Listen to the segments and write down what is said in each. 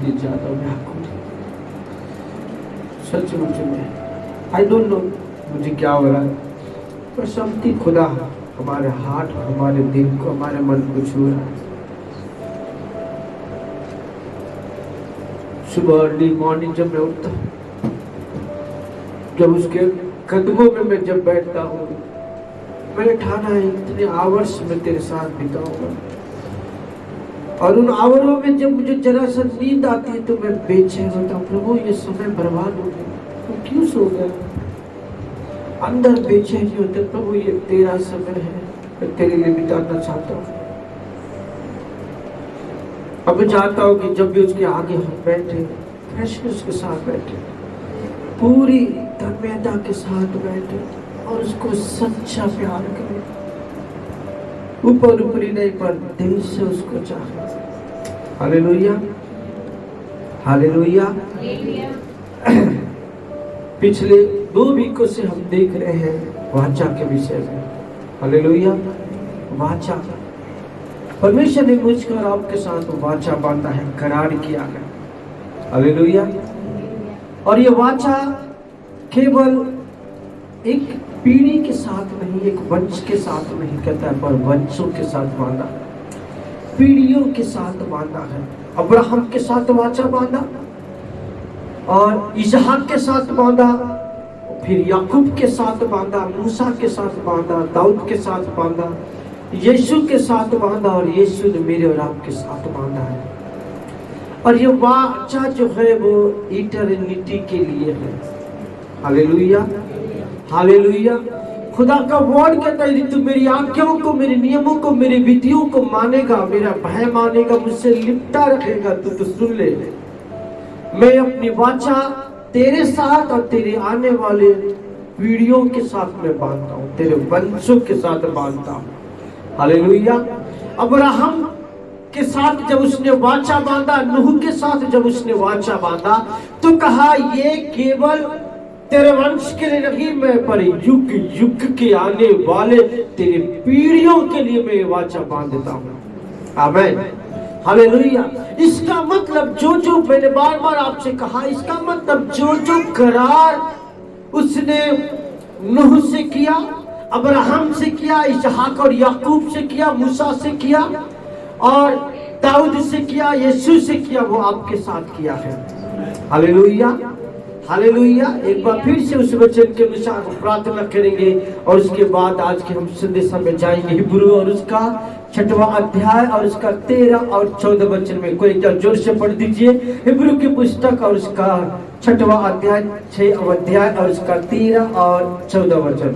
दिन ज्यादा व्याकुल है। सचमुच में आई डोंट नो मुझे क्या हो रहा है, पर समझती खुदा हमारे हार्ट, हमारे दिल को, हमारे मन को छू रहा है। सुबह अर्ली मॉर्निंग जब मैं उठता हूँ, जब उसके कदमों में मैं जब बैठता हूँ, मैंने ठाना है इतने आवर्स में तेरे साथ बिताऊंगा, और उन आवरों में जब मुझे जरा सा नींद आती है तो मैं बेचैन होता हूँ, प्रभु ये समय बर्बाद हो गया, तो क्यों सो गया? अंदर बेचैनी होते, प्रभु ये तेरा समय है, मैं तेरे लिए बिताना चाहता हूँ। अब मैं चाहता हूँ कि जब भी उसके आगे हम बैठे, फ्रेशनेस के साथ बैठे, पूरी तन्मयता के साथ बैठे और उसको सच्चा प्यार करें, ऊपर ऊपरी नहीं पर दिल से उसको चाहे। Hallelujah, hallelujah. पिछले 2 वीकों से हम देख रहे हैं वाचा के विषय में। हालेलुया, वाचा। परमेश्वर ने मुझको और आपके साथ वाचा बांधा है, करार किया है। हालेलुया। और ये वाचा केवल एक पीढ़ी के साथ नहीं, एक वंश के साथ नहीं कहता है, पर वंशों के साथ बांधा, पीढ़ियों के साथ बांधा है। अब्राहम के साथ वाचा बांधा, और इसहाक के साथ बांधा, फिर याकूब के साथ बांधा, मूसा के साथ बांधा, दाऊद के साथ बांधा, यीशु के साथ बांधा, और यीशु ने मेरे और आपके साथ बांधा है। और ये वाचा जो है वो इटर्निटी के लिए है। Hallelujah, hallelujah. खुदा का वर्ड कहता है तू मेरी आज्ञाओं को, मेरे नियमों को, मेरी विधियों को मानेगा, मेरा भय मानेगा, मुझसे लिपटा रखेगा, तो सुन ले, मैं अपनी वाचा तेरे साथ और तेरे आने वाले पीढ़ियों के साथ में बांधता हूँ, तेरे वंशों के साथ बांधता हूँ। हालेलुया। अब्राहम के साथ जब उसने वाचा बांधा, नूह के साथ जब उसने वाचा बांधा, तो कहा ये केवल तेरे वंश के लिए नहीं, मैं पर युग युग के आने वाले तेरे पीढ़ियों के लिए मैं वाचा बांधता हूँ। आमीन, हालेलुया। इसका मतलब जो मैंने बार बार आपसे कहा, इसका मतलब जो करार उसने नूह से किया, अब्राहम से किया, इसहाक और याकूब से किया, मूसा से किया, और दाऊद से किया, यीशु से किया, वो आपके साथ किया है। Hallelujah, hallelujah. एक बार फिर से उस वचन के अनुसार प्रार्थना करेंगे, और उसके बाद आज के हम संदेश में जाएंगे हिब्रू और उसका 6वां अध्याय और उसका 13 और 14 वचन में। कोई जोर से पढ़ दीजिए हिब्रू की पुस्तक और उसका 6वां अध्याय, 6वां अध्याय और उसका 13 और 14 वचन।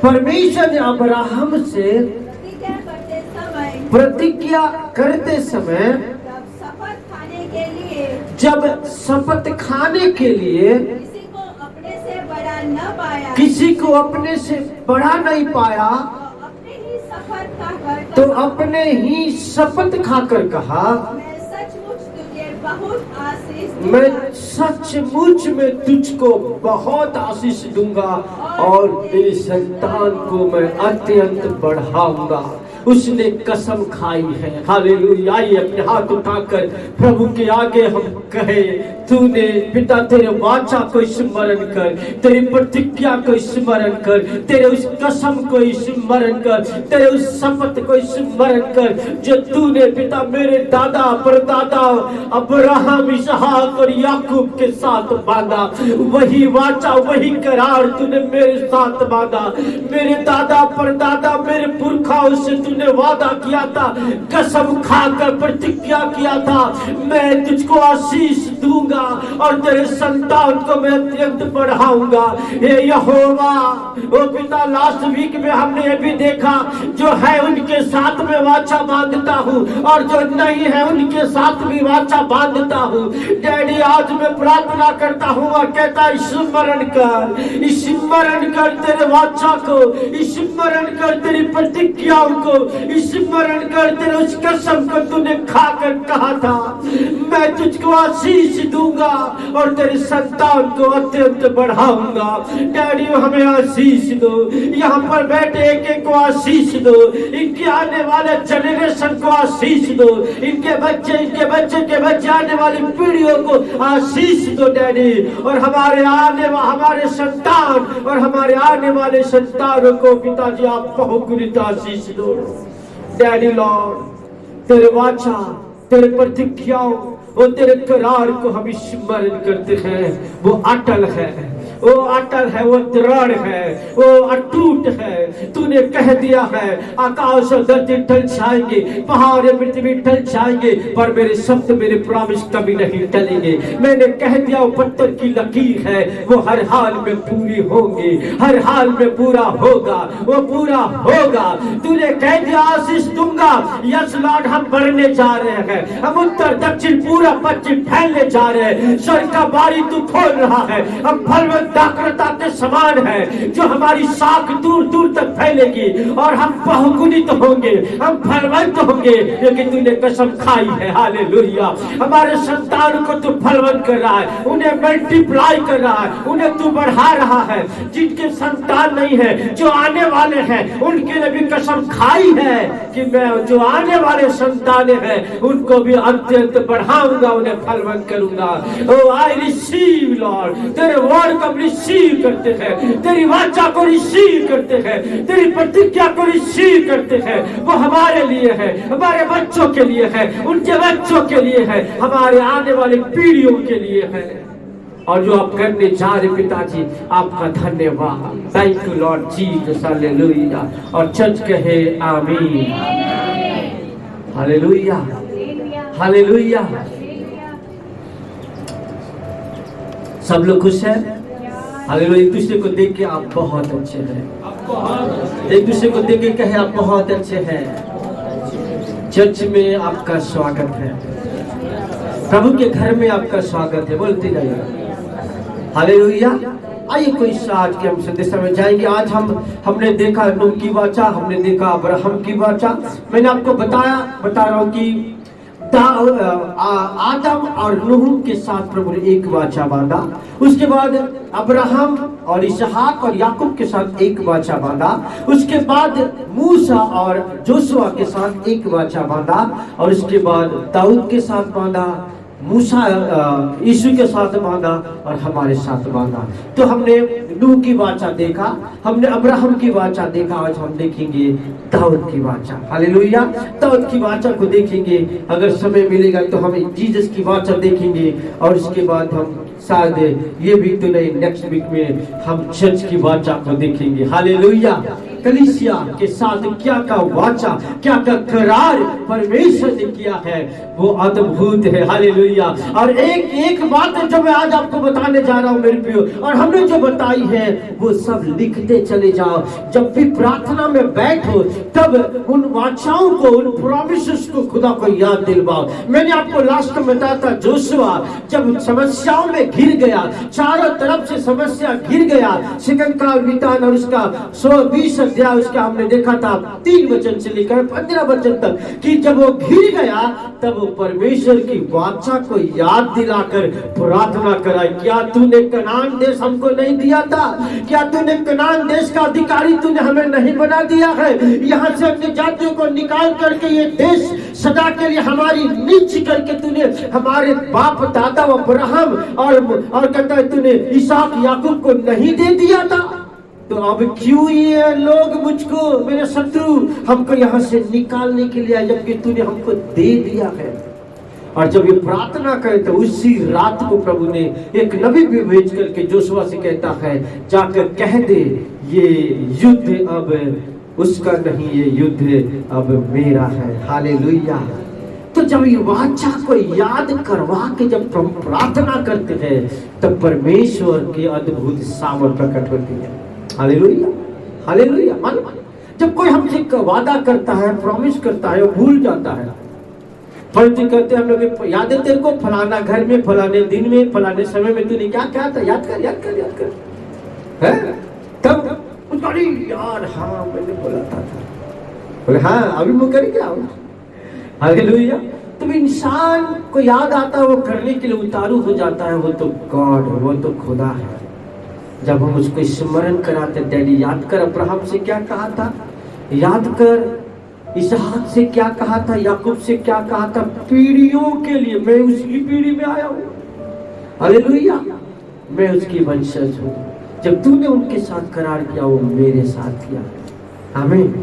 परमेश्वर ने अब्राहम से प्रतिज्ञा करते समय, जब शपथ खाने के लिए किसी को अपने से बड़ा नहीं पाया, तो अपने ही शपथ खाकर कहा, मैं सचमुच में तुझको बहुत आशीष दूंगा और तेरी संतान को मैं अत्यंत बढ़ाऊंगा। उसने कसम खाई है। हालेलुया। आइए अपने हाथ उठाकर प्रभु के आगे हम कहे, तूने पिता तेरे वाचा को स्मरण कर, तेरी प्रतिज्ञा को स्मरण कर, तेरे उस कसम को स्मरण कर, तेरे उस शपथ को स्मरण कर जो तूने पिता मेरे दादा परदादा अब्राहम, इसहाक और याकूब के साथ बांधा। वही वाचा, वही करार तूने मेरे साथ बांधा। मेरे दादा परदादा, मेरे पुरखाओं से तूने वादा किया था, कसम खाकर प्रतिज्ञा किया था, मैं तुझको आशीष दूंगा और तेरे संतान को मैं अत्यंत बढ़ाऊंगा। हे यहोवा, ओ पिता, लास्ट वीक में हमने ये भी देखा, जो है उनके साथ में वाचा बांधता हूँ और जो नहीं है उनके साथ भी वाचा बांधता हूँ। डैडी, आज मैं प्रार्थना करता हूँ और कहता स्मरण कर, स्मरण कर तेरे वाचा को, स्मरण कर तेरी प्रतिज्ञाओं को, स्मरण करते रहो उस कसम को तूने खाकर कहा था, मैं तुझको आशीष दूंगा और तेरे संतान को अत्यंत बढ़ाऊंगा। डैडी हमें आशीष दो, यहाँ पर बैठे एक एक को आशीष दो, इनके आने वाले जनरेशन को आशीष दो, इनके बच्चे के बच्चे आने वाली पीढ़ियों को आशीष दो डैडी। और हमारे संतान और हमारे आने वाले संतानों को पिताजी आप बहुगुणित आशीष दो डैडी लॉर्ड। तेरे वाचा, तेरे प्रतिज्ञाओं और तेरे करार को हम स्मरण करते हैं। वो अटल है, वो अटल है, वो दृढ़ है, वो अटूट है। तूने कह दिया है आकाश और धरती टल जाएंगे, पहाड़ और पृथ्वी टल जाएंगे, पर मेरे शब्द, मेरे प्रॉमिस कभी नहीं टलेंगे। मैंने कह दिया वो पत्थर की लकीर है, वो हर हाल में पूरी होंगी, हर हाल में पूरा होगा, वो पूरा होगा। तूने कह दिया आशीष दूंगा। यस लॉर्ड, हम बढ़ने जा रहे हैं, हम उत्तर दक्षिण पूरा पश्चिम फैलने जा रहे हैं। स्वर्ग का बारी तू खोल रहा है, हम फलवंत दाखलता के समान है जो हमारी शाख दूर दूर तक फैलेगी और हम बहुगुणित होंगे, हम फलवंत होंगे, क्योंकि तूने कसम खाई है। हालेलुया। हमारे संतान को तू फलवंत कर रहा है, उन्हें मल्टीप्लाई कर रहा है, उन्हें तू बढ़ा रहा है। जिनके संतान नहीं है, जो आने वाले हैं, उनके लिए भी कसम खाई है कि मैं जो आने वाले संतान हैं उनको भी अत्यंत बढ़ाऊंगा, उन्हें फलवंत करूंगा। ओ आई रिसीव लॉर्ड, तेरे वर्ड को रिसीव करते हैं, तेरी वाचा को रिसीव करते हैं, तेरी प्रतिज्ञा को रिसीव करते हैं। वो हमारे लिए है, हमारे बच्चों के लिए है, उनके बच्चों के लिए है, हमारे आने वाली पीढ़ियों के लिए है। और जो आप करने जा रहे पिताजी, आपका धन्यवाद। Thank you Lord Jesus. Hallelujah. और चर्च कहे आमीन। Hallelujah, hallelujah. सब लोग खुश हैं? हालेलुया। एक दूसरे को देख के आप बहुत अच्छे हैं, एक दूसरे को देख के कहे आप बहुत अच्छे हैं। चर्च में आपका स्वागत है, प्रभु के घर में आपका स्वागत है। बोलते जाइए हालेलुया। आइए कोई आज के हम संदेश में जाएंगे। आज हमने देखा नूह की वाचा, हमने देखा अब्राहम की वाचा। मैंने आपको बता रहा हूँ कि आदम और नूह के साथ प्रभु ने एक वाचा बांधा, उसके बाद अब्राहम और इसहाक और याकूब के साथ एक वाचा बांधा, उसके बाद मूसा और जोशुआ के साथ एक वाचा बांधा, और उसके बाद दाऊद के साथ बांधा, मूसा यीशु के साथ बांधा और हमारे साथ बांधा। तो हमने नूह की वाचा देखा, हमने अब्राहम की वाचा देखा। आज हम देखेंगे दाऊद की वाचा। हालेलुया। दाऊद की वाचा को देखेंगे, अगर समय मिलेगा तो हम जीसस की वाचा देखेंगे, और इसके बाद हम शायद ये भी तो नहीं, नेक्स्ट वीक में हम चर्च की वाचा को देखेंगे। हालेलुया। कलीसिया के साथ क्या का वाचा, क्या का करार परमेश्वर ने किया है, वो अद्भुत है। हालेलुया। और एक बात है जो मैं आज आपको बताने जा रहा हूँ मेरे प्रियो, और हमने जो बताई है वो सब लिखते चले जाओ। जब भी प्रार्थना में बैठो तब उन वाचाओं को, उन प्रॉमिसेस को खुदा को याद दिलवाओ। मैंने आपको लास्ट में बताया था जोशुआ जब समस्याओं में घिर गया, चारों तरफ से समस्या घिर गया, सेकंड काल वितान और उसका 120 अध्याय उसका हमने देखा था 3 वचन से लेकर 15 वचन तक, कि जब वो घिर गया तब वो परमेश्वर की वाचा को याद दिलाकर प्रार्थना करा। क्या तूने कनान देश हमको नहीं दिया था? क्या तूने कनान देश का अधिकारी तूने हमें नहीं बना दिया है? यहाँ से अपनी जातियों को निकाल करके ये देश सदा के लिए हमारी नीच करके तूने हमारे बाप दादा अब्राहम और कहता है तूने इसहाक याकूब को नहीं दे दिया था? तो अब क्यों ये लोग मुझको, मेरे शत्रु हमको यहाँ से निकालने के लिए आए, जबकि तूने हमको दे दिया है। और जब ये प्रार्थना करे तो उसी रात को प्रभु ने एक नबी भी भेज करके जोशुआ से कहता है, जाकर कह दे ये युद्ध अब उसका नहीं, ये युद्ध अब मेरा है। हालेलुया। तो जब ये वाचा को याद करवा के जब हम प्रार्थना करते हैं तब परमेश्वर की अद्भुत सामर्थ प्रकट होती है। Hallelujah, hallelujah. जब कोई हमसे वादा करता है, प्रॉमिस करता है, वो भूल जाता है। फर्जी करते हम लोग, याद है तेरे को फलाना घर में, फलाने दिन में, फलाने समय में तूने क्या क्या था, याद कर, याद कर, याद कर, है? तब उसका यार हाँ मैंने बोला था। बोले हाँ अभी मैं कर क्या हूँ। हालेलुया। तो इंसान को याद आता है, वो करने के लिए उतारू हो जाता है, वो तो गॉड, वो तो खुदा है। जब हम उसको स्मरण कराते, डैडी याद कर अब्राहम से क्या कहा था, याद कर इसहाक से क्या कहा था, याकूब से क्या कहा था, पीढ़ियों के लिए मैं उसकी पीढ़ी में आया हूँ। हालेलुया। मैं उसकी वंशज हूँ। जब तूने उनके साथ करार किया, वो मेरे साथ किया। आमीन।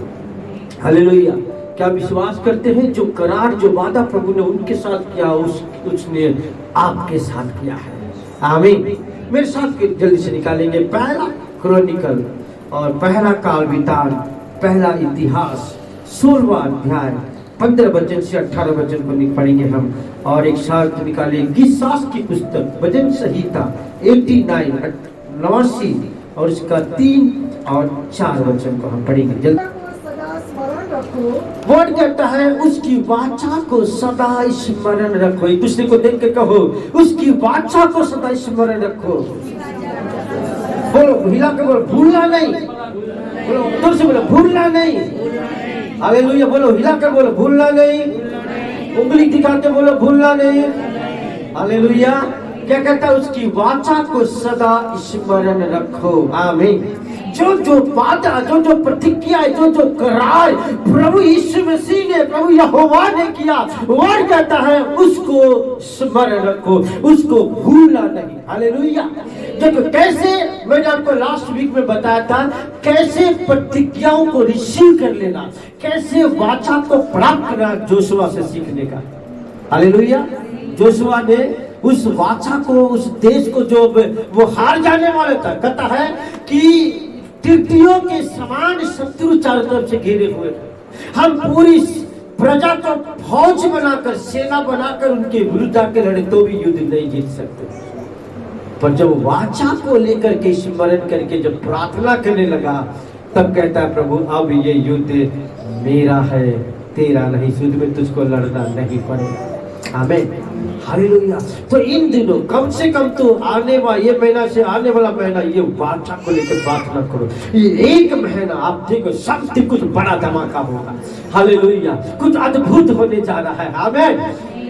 हालेलुया। क्या विश्वास करते हैं जो करार, जो वादा प्रभु ने उनके साथ किया, उसने आपके साथ किया है। आमीन। मेरे साथ जल्दी से निकालेंगे पहला क्रॉनिकल और पहला काल वितान, पहला इतिहास 16वां अध्याय 15 वचन से 18 वचन को पढ़ेंगे हम, और एक साथ निकालेंगे गिसास की पुस्तक वचन संहिता 89 89 और इसका 3 और 4 वचन को हम पढ़ेंगे जल्दी। वर्ड कहता है उसकी वाचा को सदा स्मरण रखो। एक दूसरे को देख के कहो उसकी वाचा को सदा स्मरण रखो। बोलो हिला के बोलो भूलना नहीं। बोलो उत्तर से बोलो भूलना नहीं। हालेलुया। बोलो हिला कर बोलो भूलना नहीं। उंगली दिखाते बोलो भूलना नहीं। हालेलुया। क्या कहता है उसकी वाचा को सदा स्मरण रखो। आमीन। जो जो वादा, जो जो प्रतिज्ञा, जो जो करार प्रभु यीशु मसीह ने, प्रभु यहोवा ने किया, वर्ड कहता है उसको स्मरण रखो, उसको भूलना नहीं। हालेलुया। देखो कैसे, मैंने आपको लास्ट वीक में बताया था कैसे प्रतिज्ञाओं को रिसीव कर लेना, कैसे वाचा को प्राप्त करना, जोशुआ से सीखने का। हालेलुया। जोशुआ ने उस वाचा को, उस देश को जो वो हार जाने वाला था, कहता है कि टिड्डियों के समान शत्रु चारों तरफ से घेरे हुए थे, हम पूरी प्रजा को फौज बनाकर, सेना बनाकर उनके विरुद्ध आके लड़े तो भी युद्ध नहीं जीत सकते। पर जब वाचा को लेकर के स्मरण करके जब प्रार्थना करने लगा, तब कहता है प्रभु अब ये युद्ध मेरा है, तेरा नहीं, युद्ध में तुझको लड़ना नहीं पड़ेगा। आमीन। हालेलुया। तो इन दिनों कम से कम तो आने वाला ये महीना से आने वाला महीना ये वाचा को लेकर प्रार्थना करो। ये एक महीना आप देखो सब कुछ बड़ा धमाका होगा। हालेलुया। कुछ अद्भुत होने जा रहा है। आमीन।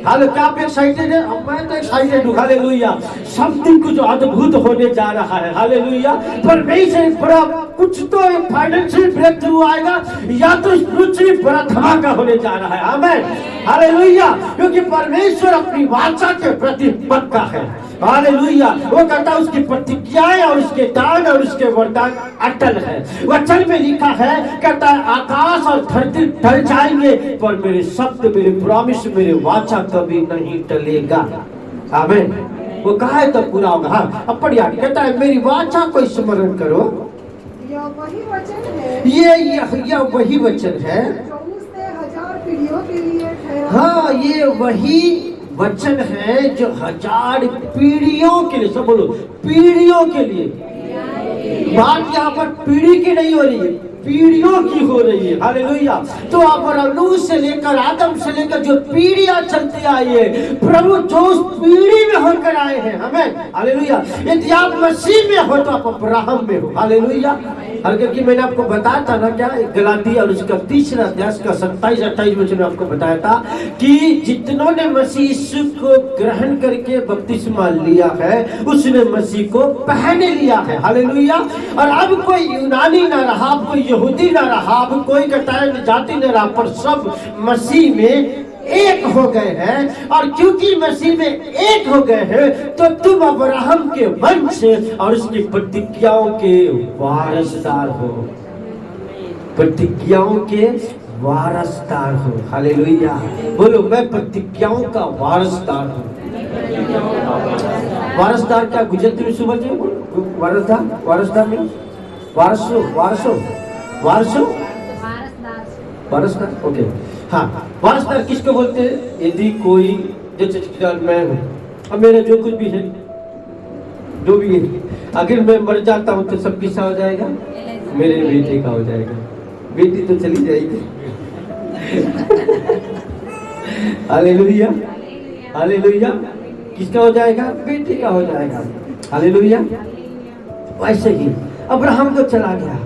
हालेलुया। क्या आप एक्साइटेड है? मैं तो एक्साइटेड हूँ। हालेलुया। समथिंग कुछ अद्भुत होने जा रहा है। हालेलुया। परमेश्वर बड़ा कुछ तो फाइनेंशियल ब्रेक थ्रू आएगा, या तो स्पिरिचुअली बड़ा धमाका होने जा रहा है। आमीन। हालेलुया। क्योंकि परमेश्वर अपनी वाचा के प्रति पक्का है। हालेलुया। वो कहता है उसकी प्रतिज्ञाएं और उसके दान और उसके वरदान अटल है। वचन में लिखा है, कहता है आकाश और धरती टल जाएंगे पर मेरे शब्द, मेरे प्रॉमिस, मेरे वाचा कभी नहीं टलेगा। आमीन। वो कहा है तो पूरा होगा। हाँ अब पढ़िए, कहता है मेरी वाचा को स्मरण करो। यह वही वचन है, ये वही वचन है जो उसने 1000 पीढ़ियों के लिए ठहरा। हाँ ये वही वचन है जो 1000 पीढ़ियों के लिए, सब बोलो पीढ़ियों के लिए। बात यहाँ पर पीढ़ी की नहीं हो रही है, पीढ़ियों की हो रही है। हालेलुया। तो अब्राहम से लेकर आदम से लेकर जो पीढ़ियां चलती आई है, प्रभु जो उस पीढ़ी में होकर आए हैं। हमें हालेलुया। यदि आप मसीह में हो तो आप अब्राहम में हो। हालेलुया। क्योंकि मैंने आपको बताया था ना, क्या गलातिया और उसका 3 अध्याय का 27-28 वचन में आपको बताया था कि जितनों ने मसीह यीशु को ग्रहण करके बपतिस्मा लिया है, उसने मसीह को पहन लिया है। हालेलुया। और अब कोई यूनानी ना रहा, अब कोई यहूदी ना रहा, अब कोई कतार जाति न रहा, पर सब मसीह में एक हो गए हैं। और क्योंकि मसीह में एक हो गए हैं तो तुम अब्राहम के वंश और उसकी प्रतिज्ञाओं के वारसदार हो। प्रतिज्ञाओं के वारसदार हो। हालेलुया। बोलो मैं प्रतिज्ञाओं का वारसदार हूँ। वारसदार क्या गुजरती में सुबह से वारसदार, वारसदार में वारसो, वारसो, वारसो, वारसदार। ओके। हाँ वारसदार किसको बोलते हैं? यदि कोई, जैसे मैं हूँ, अब मेरा जो कुछ भी है, जो भी है, अगर मैं मर जाता हूँ तो सब किसका हो जाएगा? मेरे बेटे का हो जाएगा। बेटी तो चली जाएगी। हालेलुया। हालेलुया। किसका हो जाएगा? बेटे का हो जाएगा। हालेलुया। वैसे ही अब्राहम को चला गया,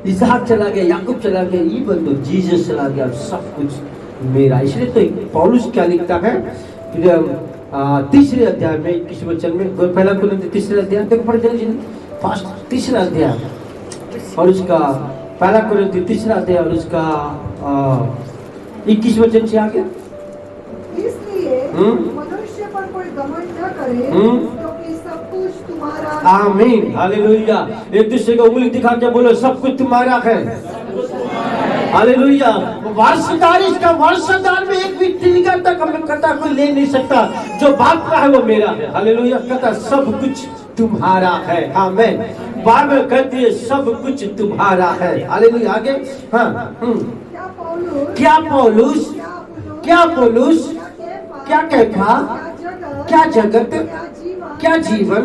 इसहाक चला गया, याकूब चला गया, इवन तो जीसस चला गया, सब कुछ मेरा। इसलिए तो पौलुस क्या लिखता है तीसरे अध्याय में 21 वचन में, पहला कुरिन्थियों तीसरे अध्याय देखो, पढ़ जाइए फास्ट, तीसरा अध्याय और उसका पहला कुरिन्थियों तीसरा अध्याय और उसका 21 वचन से आगे। इसलिए मनुष्य पर कोई घमंड न करे, क्योंकि सब कुछ तुम्हारा। आमीन, हालेलुया। एक दूसरे को उंगली दिखा के बोलो, सब कुछ तुम्हारा है। हालेलुया। वारसदार, इसका वारसदार में एक भी तिनका तक हमें कहता कोई ले नहीं सकता, जो बाप का है वो मेरा है। हालेलुया। कहता सब कुछ तुम्हारा है। आमीन। बाइबल कहती है सब कुछ तुम्हारा है। हालेलुया। आगे हाँ क्या पौलुस, क्या कैफा, क्या जगत, क्या जीवन,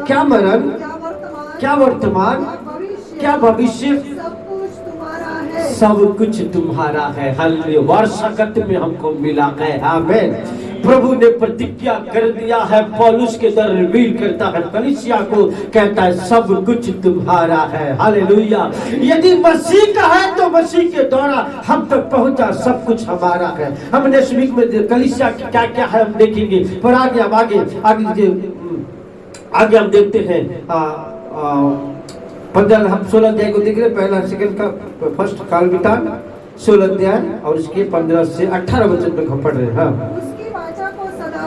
क्या मरण, क्या वर्तमान, क्या भविष्य, सब कुछ तुम्हारा है। हालेलुया। वारसागत में हमको मिला है। आमीन। प्रभु ने प्रतिज्ञा कर दिया है, पौलुस के द्वारा रिवील करता है कलीसिया को, कहता है सब कुछ तुम्हारा है। हालेलुया। यदि मसीह का है तो मसीह के द्वारा हम तक पहुंचा, सब कुछ हमारा है। हम नेक्स्ट वीक में कलीसिया क्या क्या है हम देखेंगे, पर आगे हम आगे हम देखते हैं 15 हम 16 अध्याय को देख रहे हैं, पहला सेकंड का फर्स्ट काल वितान 16 अध्याय और उसके 15 से 18 वचन तक हम पढ़ रहे हैं। हाँ, उसकी वाचा को सदा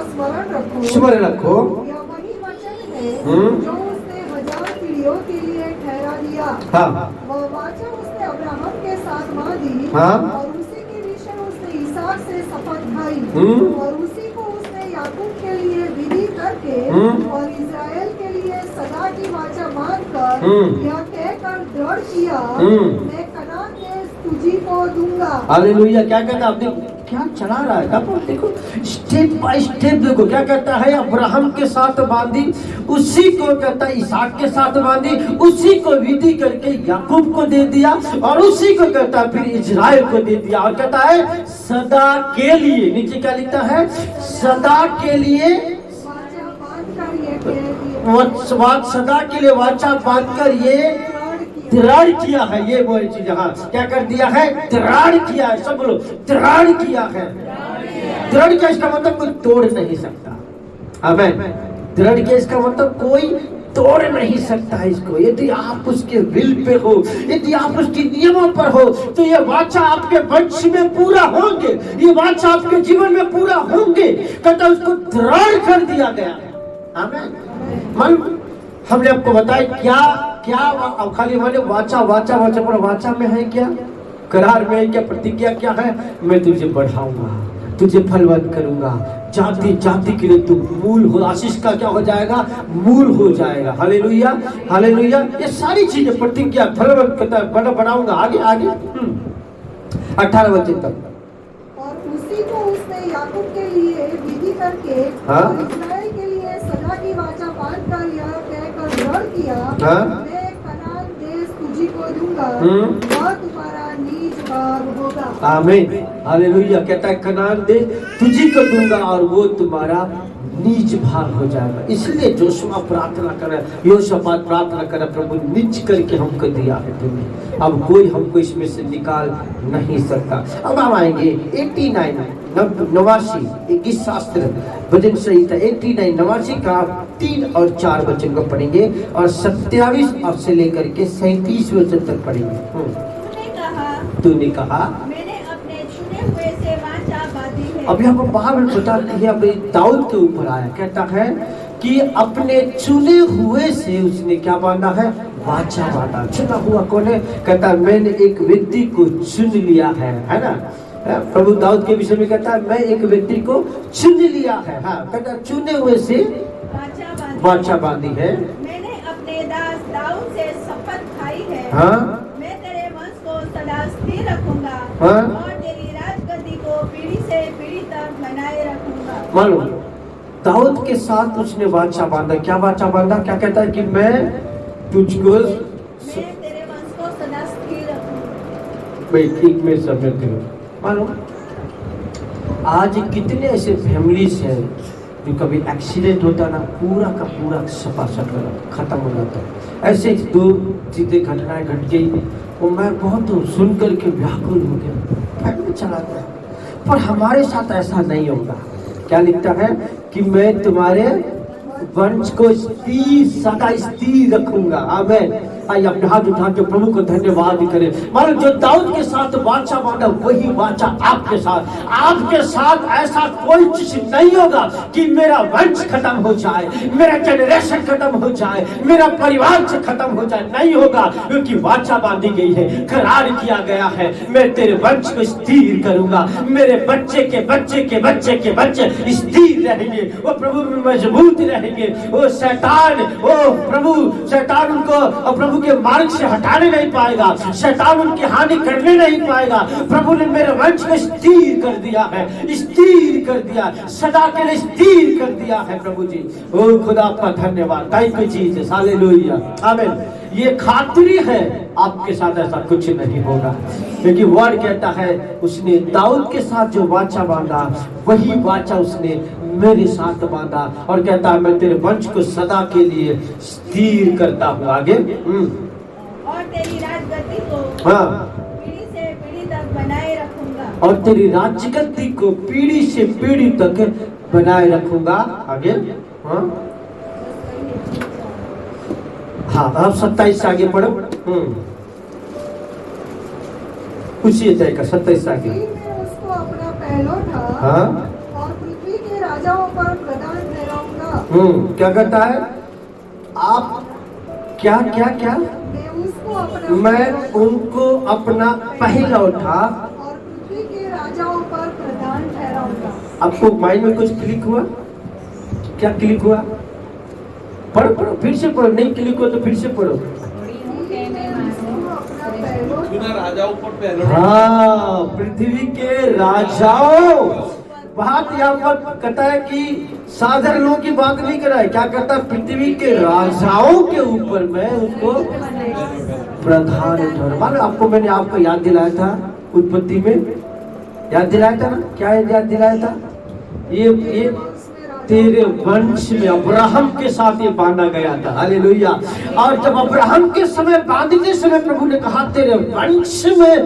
स्मरण रखो। यह वही वचन है जो उसने 1000 पीढ़ियों के लिए ठहरा दिया। हाँ, वह वाचा उसने अब्राहम के साथ बांधी, हाँ, और उसी के विषय उसने इसहाक से शपथ खाई, और उसी को उसने याकूब के लिए विधि करके और इस्राएल के लिए सदा की वाचा बांधकर यह कहकर दृढ़ किया, मैं कनान देश तुझी को दूंगा। हालेलुया। क्या कहता है, आपने क्या चला रहा है, अब देखो स्टेप बाय स्टेप देखो क्या कहता है। अब्राहम के साथ बांधी, उसी को कहता है इसहाक के साथ बांधी, उसी को विधि करके याकूब को दे दिया, और उसी को कहता है फिर इजराइल को दे दिया, और कहता है सदा के लिए। नीचे क्या लिखता है, सदा के लिए सदा के लिए वाचा बांधकर ये दृढ़ किया है। ये वो चीज, हाँ, क्या कर दिया है, दृढ़ किया है। सब बोलो दृढ़ किया है। दृढ़ किया इसका मतलब कोई तोड़ नहीं सकता। आमीन। दृढ़ किया इसका मतलब कोई तोड़ नहीं सकता है इसको। यदि आप उसके विल पे हो, यदि आप उसके नियमों पर हो, तो ये वाचा आपके वंश में पूरा होंगे, ये वाचा आपके जीवन में पूरा होंगे। कहता उसको दृढ़ कर दिया गया। आमीन। मन हमने आपको बताया क्या क्या, अब खाली वाले वाचा वाचा वाचा पर वाचा में है क्या, करार में है क्या, प्रतिज्ञा क्या है, मैं तुझे बढ़ाऊंगा, तुझे फलवंत करूंगा, जाति जाति के लिए तू मूल हो, आशीष का क्या हो जाएगा, मूल हो जाएगा। Hallelujah, hallelujah. ये सारी चीजें प्रतिज्ञा, फलवंत करता है, बढ़ाऊंगा। आगे आगे 18 वचन तक। और उसी को उसने याकूब के लिए विधि करके और इस्राएल के लिए सदा की वाचा बांधकर यह कहकर दृढ़ किया, मैं कनान देश तुझी को दूंगा, वह तुम्हारा नीच भाग होगा। आमीन। हालेलुया। कहता है कनान देश तुझी को दूंगा और वो तुम्हारा नीच भाग हो जाएगा। इसलिए जोशुआ प्रार्थना करे, योशाफात प्रार्थना करे, प्रभु नीच करके हमको दिया है तुमने, अब कोई हमको इसमें से निकाल नहीं सकता। अब हम आएंगे 89 21 शास्त्र भजन संहिता 89 89 का 3 और 4 वचन को पढ़ेंगे और 27 और से लेकर के 37 वचन तक पढ़ेंगे। तूने कहा मैंने अपने चुने हुए से वाचा बांधी है। अभी हमको बाइबल बताती है, अभी दाऊद के ऊपर आया, कहता है कि अपने चुने हुए से उसने क्या बांधा है, वाचा बांधा। चुना हुआ कौन है, कहता है मैंने एक व्यक्ति को चुन लिया है ना। प्रभु दाऊद के विषय में कहता है मैं एक व्यक्ति को चुन लिया है। हाँ, कहता है चुने हुए से वाचा बांधी है। मैंने अपने दास दाऊद से शपथ खाई है। हाँ, मैं तेरे वंश को सदा स्थिर रखूंगा, हाँ, और तेरी राजगद्दी को पीढ़ी से पीढ़ी तक बनाए रखूंगा। मालूम दाऊद के साथ उसने वाचा बांधा। क्या वाचा बांधा, क्या कहता है कि मैं तुझको, मैं तेरे वंश को सदा स्थिर रखूंगा। मैं ठीक में समझ गया। मालूम आज कितने ऐसे फैमिलीज हैं जो कभी एक्सीडेंट होता ना, पूरा का पूरा सपासट खत्म हो जाता है। ऐसे 2 चीजें घटनाएं घट गई, वो मैं बहुत सुन करके व्याकुल हो गया, फट में चला गया। पर हमारे साथ ऐसा नहीं होगा। क्या लिखता है कि मैं तुम्हारे वंश को स्थिर, सदा स्थिर रखूंगा। आमीन। आइए अपने हाथ उठा के प्रभु को धन्यवाद करें। मानो जो दाऊद के साथ वाचा बांधा वही वाचा आपके साथ ऐसा कोई चीज नहीं होगा कि मेरा वंश खत्म हो जाए, मेरा जनरेशन खत्म हो जाए, मेरा परिवार से खत्म हो जाए, नहीं होगा। क्योंकि वाचा बांधी गई है, करार किया गया है, मैं तेरे वंश को स्थिर करूंगा, मेरे बच्चे के बच्चे के बच्चे के बच्चे स्थिर रहेंगे, वो प्रभु में मजबूत रहेंगे। वो शैतान, वो प्रभु शैतान उनको प्रभु के मार्ग से हटाने नहीं पाएगा, शैतान उनकी हानि करने नहीं पाएगा। प्रभु ने मेरे वंश को स्थिर कर दिया है, स्थिर कर दिया, सदा के लिए स्थिर कर दिया है। प्रभु जी, ओ खुदा आपका धन्यवाद, थैंक यू जीसस, हालेलुया, आमीन। ये खातरी है आपके साथ ऐसा कुछ नहीं होगा, क्योंकि वर्ड कहता है उसने दाऊद के साथ जो वाचा बांधा वही वाचा उसने मेरे साथ बांधा, और कहता है मैं तेरे वंश को सदा के लिए स्थिर करता हूँ। आगे और तेरी राजगद्दी को हाँ, पीढ़ी से पीढ़ी तक बनाए रखूंगा। और तेरी राजगद्दी को पीढ़ी से पीढ़ी तक बनाए रखूंगा। आगे हाँ, आप 27 से आगे पढ़ो। उसी अध्याय का 27 से आगे। मैं उसको अपना पहलौठा हाँ, और पृथ्वी के राजाओं पर प्रधान ठहराऊंगा। क्या करता है आप? क्या क्या क्या? मैं उनको अपना पहलौठा और पृथ्वी के राजाओं पर प्रधान ठहराऊंगा। आपको माइंड में कुछ क्लिक हुआ? क्या क्लिक हुआ? पढ़ो पढ़ो, फिर से पढ़ो, नहीं क्लिक हुआ तो फिर से पढ़ो। राजाओं पर हाँ, पृथ्वी के राजाओं। बात यहाँ पर कहता है कि साधारण लोगों की बात नहीं कर रहा है, क्या कहता है? पृथ्वी के राजाओं के ऊपर मैं उसको प्रधान ठहराऊंगा। आपको मैंने आपको याद दिलाया था उत्पत्ति में, याद दिलाया था ना? क्या याद दिलाया था? ये तेरे वंश में अब्राहम के साथ ये बांधा गया था। हालेलुया। और जब अब्राहम के समय बांधते समय प्रभु ने कहा तेरे वंश में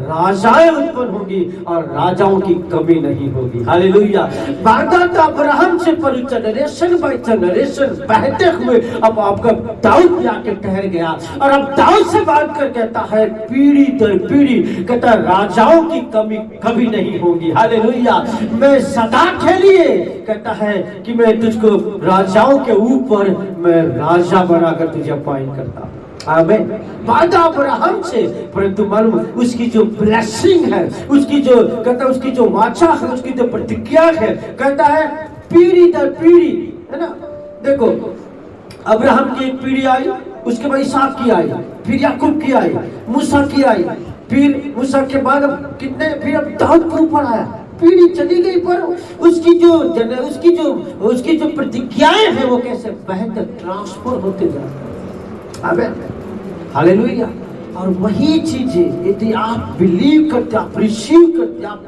राजाएं उत्पन्न होगी और राजाओं की कमी नहीं होगी। हालेलुया। बांधा था अब्राहम से, पर जनरेशन बाय जनरेशन बहते हुए अब आपका दाऊद पे आके ठहर गया, और अब दाऊद से बात कर कहता है पीढ़ी दर पीढ़ी, कहता है राजाओं की कमी कभी नहीं होगी। हालेलुया। मैं सदा के लिए कहता है कि मैं तुझको राजाओं के ऊपर मैं राजा बनाकर तुझे अपॉइंट करता हूं। आमीन। वादा अब्राहम से, परंतु मालूम उसकी जो ब्लेसिंग है, उसकी जो कहता है उसकी जो वाचा है, उसकी जो प्रतिज्ञा है, कहता है पीढ़ी दर पीढ़ी, है ना? देखो अब्राहम की एक पीढ़ी आई, उसके बाद इसहाक की आई, फिर याकूब की आई, मूसा की आई, फिर मूसा के बाद अब कितने, फिर अब दाऊद के ऊपर आया। पीढ़ी चली गई, पर उसकी जो प्रतिज्ञाएं हैं वो कैसे बहकर ट्रांसफर होते जा रहे। आमीन, हालेलुया। और वही चीजें यदि आप बिलीव करते, आप रिसीव करते, आप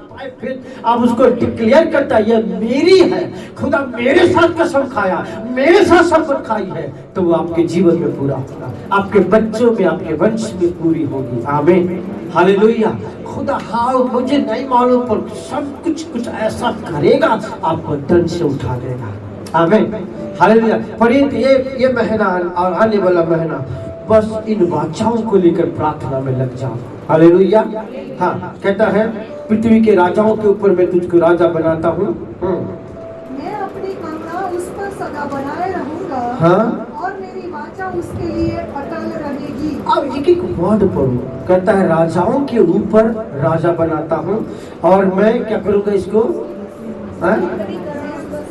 आप उसको डिक्लेयर करता है ये मेरी है, खुदा मेरे साथ कसम खाया, मेरे साथ शपथ खाई है, तो वो आपके जीवन में पूरा होगा, आपके बच्चों में, आपके वंश में पूरी होगी। आमीन, हालेलुया। खुदा हाँ मुझे नहीं मालूम, पर सब कुछ ऐसा करेगा, आपको दंड से उठा देगा। आमीन, हालेलुया। पर ये महीना और आने वाला महीना बस इन वाचाओं को लेकर प्रार्थना में लग जाओ। हालेलुया। हाँ, कहता है पृथ्वी के राजाओं के ऊपर मैं तुझको राजा बनाता हूँ। मैं अपनी करुणा उस पर सदा बनाए रहूंगा। हाँ, और मेरी वाचा उसके लिए अटल रहेगी। अब एक एक वर्ड पढ़ो। कहता है राजाओं के ऊपर राजा बनाता हूँ, और मैं क्या करूँगा इसको,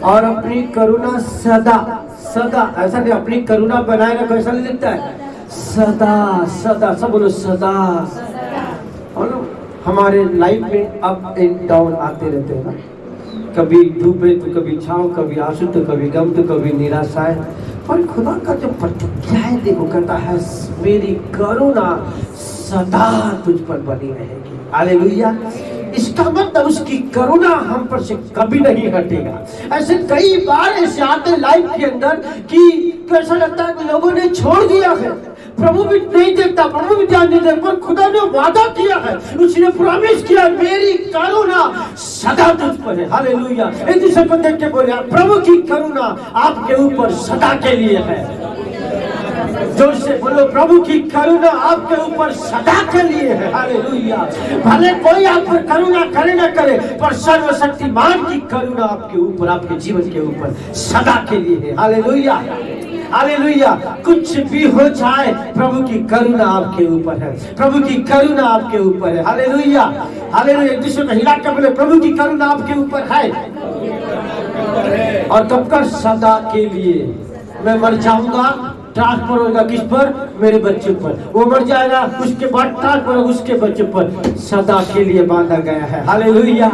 और अपनी करुणा सदा सदा, ऐसा नहीं अपनी करुणा बनाए रखो, ऐसा नहीं लिखता है, सदा सदा, सब बोलो सदा। और हमारे लाइफ में अप एंड डाउन आते रहते हैं ना, कभी धूप है तो कभी छाँव, कभी आंसू तो कभी गम तो कभी निराशाएं, पर खुदा का जो प्रतिज्ञा है देखो, कहता है मेरी करुणा सदा तुझ पर बनी रहेगी। हालेलुया। इसका मतलब उसकी करुणा हम पर से कभी नहीं हटेगा। ऐसे कई बार ऐसे आते लाइफ के अंदर कि ऐसा लगता है कि लोगों ने छोड़ दिया है, प्रभु भी नहीं देखता, प्रभु भी ध्यान नहीं देता, पर खुदा ने वादा किया है, उसने प्रॉमिस किया, मेरी करुणा सदा तुझ पर है। हालेलुया। एक दूसरे को देख के बोले, प्रभु की करुणा आपके ऊपर सदा के लिए है। जोर से बोलो, प्रभु की करुणा आपके ऊपर सदा के लिए है। हालेलुया। भले कोई आप पर करुणा करे ना करे, पर सर्वशक्तिमान की करुणा आपके ऊपर, आपके जीवन के ऊपर सदा के लिए है। Hallelujah, hallelujah. कुछ भी हो जाए, प्रभु की करुणा आपके ऊपर है, प्रभु की करुणा आपके ऊपर है। Hallelujah, hallelujah. एक दूसरे को हिला के बोले, प्रभु की करुणा आपके ऊपर है। और कब का? सदा के लिए। मैं मर जाऊंगा, ट्रांसफर होगा किस पर? मेरे बच्चे पर। वो मर जाएगा, उसके बाद ट्रांसफर होगा उसके बच्चे पर। सदा के लिए बांधा गया है। हालेलुया।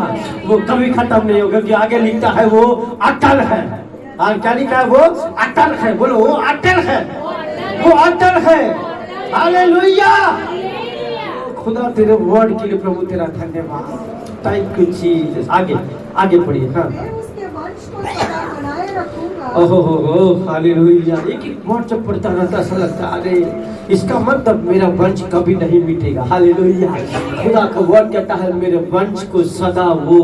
वो कभी खत्म नहीं होगा, कि आगे लिखता है वो अटल है। और क्या लिखा है? वो अटल है। बोलो, वो अटल है, वो अटल है। हालेलुया। खुदा तेरे वर्ड के लिए प्रभु तेरा धन्यवाद। Thank you Jesus. आगे आगे पढ़िए। हाँ, मैं उसके वंश को सदा बनाए रखूंगा। ओहो, हालेलुया। एक वर्ड जब पढ़ता रहता ऐसा लगता है, अरे इसका मतलब मेरा वंश कभी नहीं मिटेगा। हालेलुया। खुदा का वर्ड कहता है, मेरे वंश को सदा वो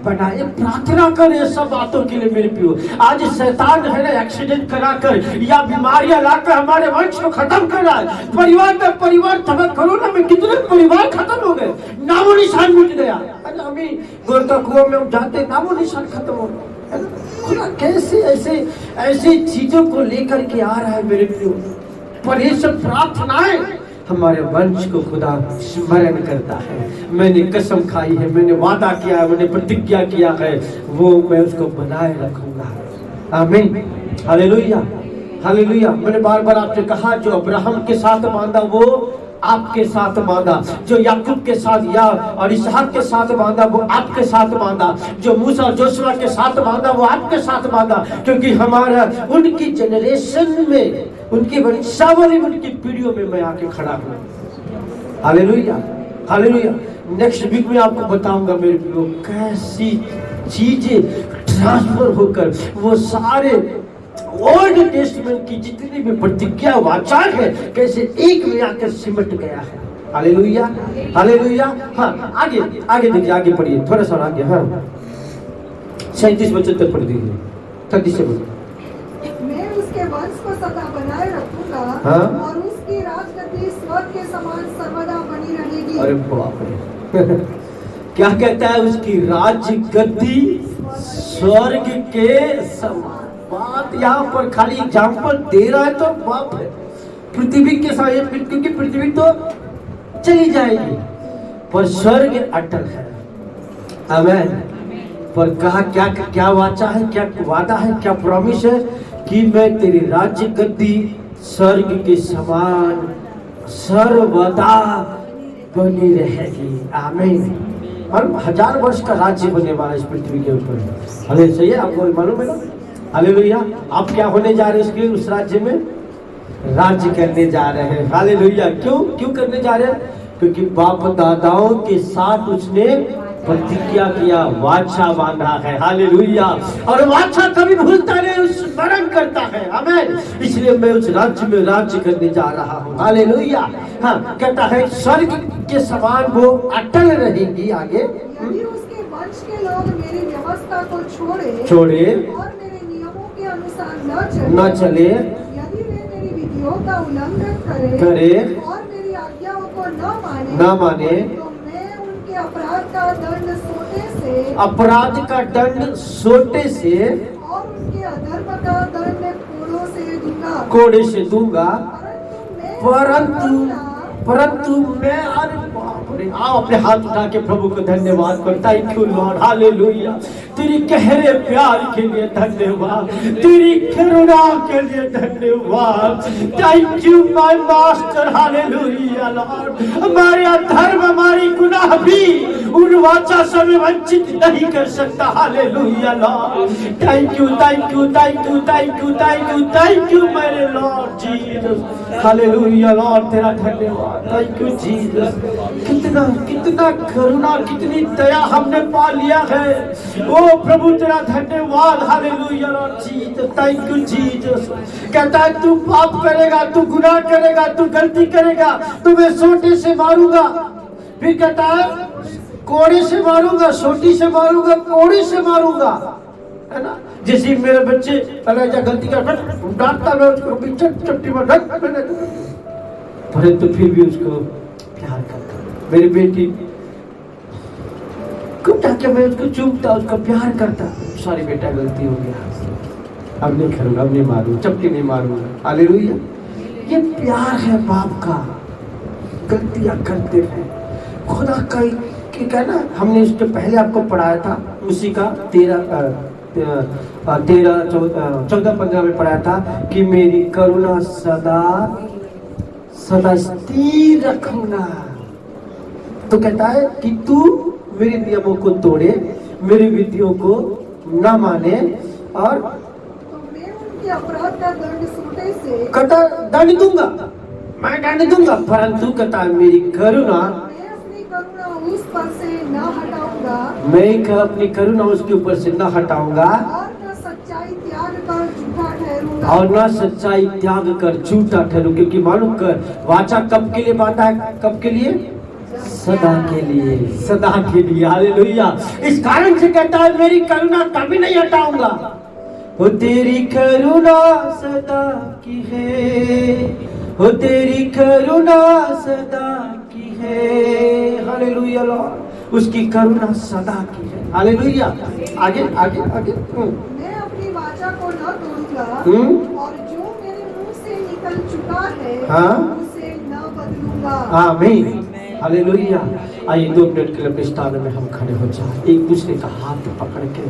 बनाए। प्रार्थना करें सब बातों के लिए मेरे प्रियो। आज शैतान है ना, एक्सीडेंट कराकर या बीमारियां लाकर हमारे वंश को खत्म कर रहा है। परिवार में परिवार तबाह, कोरोना में कितने परिवार खत्म हो गए, नामो निशान मिट गया। अभी गोरखा कुआं में हम जाते, नामो निशान खत्म हो गया। खुदा कैसे ऐसे ऐसी चीजों को लेकर के आ रहा है मेरे प्रियो। पर ये सब प्रार्थनाएं हमारे वंश को खुदा स्मरण करता है। मैंने कसम खाई है, मैंने वादा किया है, मैंने प्रतिज्ञा किया है, वो मैं उसको बनाए रखूंगा। आमीन, हालेलुया, हालेलुया। मैंने बार बार आपसे कहा, जो अब्राहम के साथ बांधा वो आपके साथ बांधा, जो याकूब के साथ या और इसहाक के साथ बांधा वो आपके साथ बांधा, जो मूसा और जोशुआ के साथ बांधा वो आपके साथ बांधा। क्योंकि हमारा उनकी जनरेशन में, उनकी वंशावली, उनकी पीढ़ियों में मैं आके खड़ा हूँ। Hallelujah, hallelujah. नेक्स्ट वीक में आपको बताऊंगा मेरे प्रियो, कैसी चीजें ट्रांसफर होकर वो सारे ओल्ड टेस्टमेंट की जितनी भी प्रतिज्ञा वाचार है, कैसे एक में आकर सिमट गया है। Hallelujah, hallelujah. हाँ, आगे आगे देखिए, आगे पढ़िए, थोड़ा सा आगे। हाँ, 37-75 पढ़ दीजिए, 37। मैं उसके वंश को सदा बनाए रखूंगा। हाँ? और उसकी राजगद्दी स्वर्ग के समान सर्वदा बनी रहेगी। अरे बाप रे। क्या कहता है? उसकी राज गद्दी स्वर्ग के समान। बात यहाँ पर खाली एग्जाम्पल दे रहा है, तो बाप है पृथ्वी के साथ, क्योंकि पृथ्वी तो चली जाएगी पर स्वर्ग अटल है। आमीन। पर कहा क्या क्या वाचा है, क्या वादा है, क्या प्रॉमिस है कि मैं तेरी राज्य गद्दी स्वर्ग के समान सर्वदा बनी रहेगी। आमीन। और 1000 वर्ष का राज्य बनने वाला इस पृथ्वी के ऊपर। अरे सही है, आपको मालूम है ना? हालेलुया। आप क्या होने जा रहे हैं उसके उस राज्य में? राज्य करने जा रहे हैं। हालेलुया। क्यों करने जा रहे हैं? क्योंकि बाप दादाओं के साथ उसने प्रतिज्ञा किया, वाचा बांधा है। हालेलुया। और वाचा कभी भूलता नहीं, स्मरण करता है। आमीन। इसलिए मैं उस राज्य में राज्य करने जा रहा हूँ। हालेलुया। हाँ, कहता है स्वर्ग के समान वो अटल रहेगी। आगे, यदि उसके वंश के लोग मेरी व्यवस्था को छोड़े और मेरे नियमों के अनुसार न चले, यदि वे मेरी विधियों का उल्लंघन करे और मेरी आज्ञाओं को न माने, तो मैं उनके अपराध का दंड सोटे से और उनके अधर्म का दंड कोड़ों से दूंगा। परंतु मैं, अरे बाप रे, आओ अपने हाथ उठा के प्रभु को धन्यवाद करो। Thank you Lord. हालेलुया। तेरी गहरे प्यार के लिए धन्यवाद, तेरी करुणा के लिए धन्यवाद। Thank you my master. Hallelujah Lord. हमारे अधर्म, हमारी गुनाह भी उन वाचा से वंचित नहीं कर सकता। Hallelujah Lord. Thank you, thank you, thank you, thank you, thank you, thank you मेरे लॉर्ड जीसस। हालेलुया लॉर्ड, तेरा धन्यवाद। Thank you Jesus. कितना कितना करुणा, कितनी दया हमने पा लिया है। ओ प्रभु तेरा धन्यवाद, hallelujah Lord Jesus, thank you Jesus. कहता है तू पाप करेगा, तू गुनाह करेगा, तू गलती करेगा, तुम्हें सोटे से मारूंगा। फिर कहता है कोड़े से मारूंगा, सोटी से मारूंगा, कोड़े से मारूंगा, है ना। जैसे मेरे बच्चे अगर जा गलती कर डांटता मैं उसको चट्टी में परंतु फिर भी उसको प्यार करता। मेरी बेटी को जाके मैं उसको चूमता, उसको प्यार करता। सॉरी बेटा गलती हो गया, अब नहीं करूंगा, अब नहीं मारूंगा, चपटी नहीं मारूंगा। हालेलुया। ये प्यार है बाप का। गलतियां करते हैं खुदा का कहना। हमने इसके पहले आपको पढ़ाया था, उसी का 14-15 में पढ़ाया था कि मेरी करुणा सदा सदा स्थिर रखूंगा। तो कहता है कि तू मेरे नियमों को तोड़े, मेरी विधियों को न माने, और तो मैं उनके अपराध का दंड सोटे से कहता दंड दूंगा, मैं दंड दूंगा, परंतु कहता है मेरी करुणा, मैं अपनी करुणा उस पर से न हटाऊंगा, मैं अपनी करुणा उसके ऊपर से न हटाऊंगा, और न सच्चाई त्याग कर झूठा ठहरूंगा। और न सच्चाई त्याग कर झूठा ठहरू। क्योंकि मालूम कर वाचा कब के लिए बांधा है? कब के लिए? सदा के लिए, सदा के लिए। हालेलुया। इस कारण से कहता है मेरी करुणा कभी नहीं हटाऊंगा। वो तेरी करुणा सदा की है, वो तेरी करुणा सदा की है। हालेलुया लॉर्ड, उसकी करुणा सदा की है। हालेलुया। आगे आगे आगे। मैं अपनी वाचा को न तोड़ूंगा, और जो मेरे मुंह से निकल चुका है उसे न बदलूंगा। आमीन। हालेलुया। आइए 2 मिनट के लिए अपने स्थान में हम खड़े हो जाए, एक दूसरे का हाथ पकड़ के,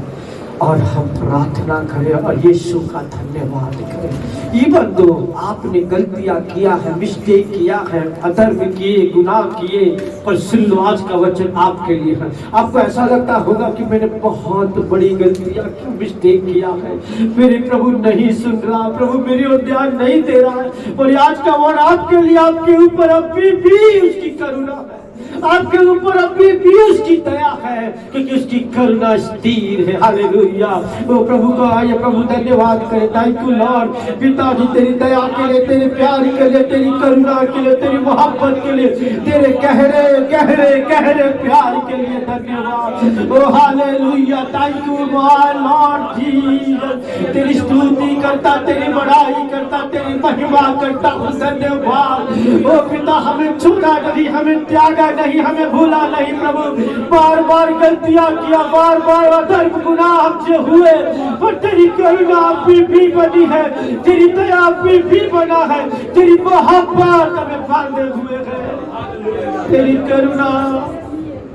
और हम प्रार्थना करें और यीशु का धन्यवाद करें। इवन दो आपने गलतियां किया है, मिस्टेक किया है, अधर्म किए, गुनाह किए, पर सुन लो आज का वचन आपके लिए है। आपको ऐसा लगता होगा कि मैंने बहुत बड़ी गलतियां की, मिस्टेक किया है, मेरे प्रभु नहीं सुन रहा, प्रभु मेरी ओर ध्यान नहीं दे रहा है, पर आज का वर्ड आपके लिए, आपके ऊपर अभी भी उसकी करुणा है, आपके ऊपर अभी भी उसकी दया है, क्योंकि उसकी करुणा स्थिर है। हालेलुया। वो प्रभु को आइए प्रभु धन्यवाद करें। Thank you Lord. पिताजी तेरी दया के लिए, तेरी प्यार के लिए, तेरी करुणा के लिए, तेरी मोहब्बत के लिए, तेरे गहरे गहरे गहरे प्यार के लिए धन्यवाद। Oh hallelujah. Thank you my lord Jesus. तेरी स्तुति करता, तेरी बड़ाई करता, तेरी महिमा करता हूँ। धन्यवाद। ओ पिता हमें छोड़ा नहीं, हमें त्यागा नहीं, हमें भूला नहीं प्रभु। बार बार गलतियां किया, बार बार अधर्म गुनाह हमसे हुए, पर तेरी करुणा अभी भी बनी है, तेरी दया अभी भी बना है, तेरी मोहब्बत हमें बांधे हुए है। तेरी करुणा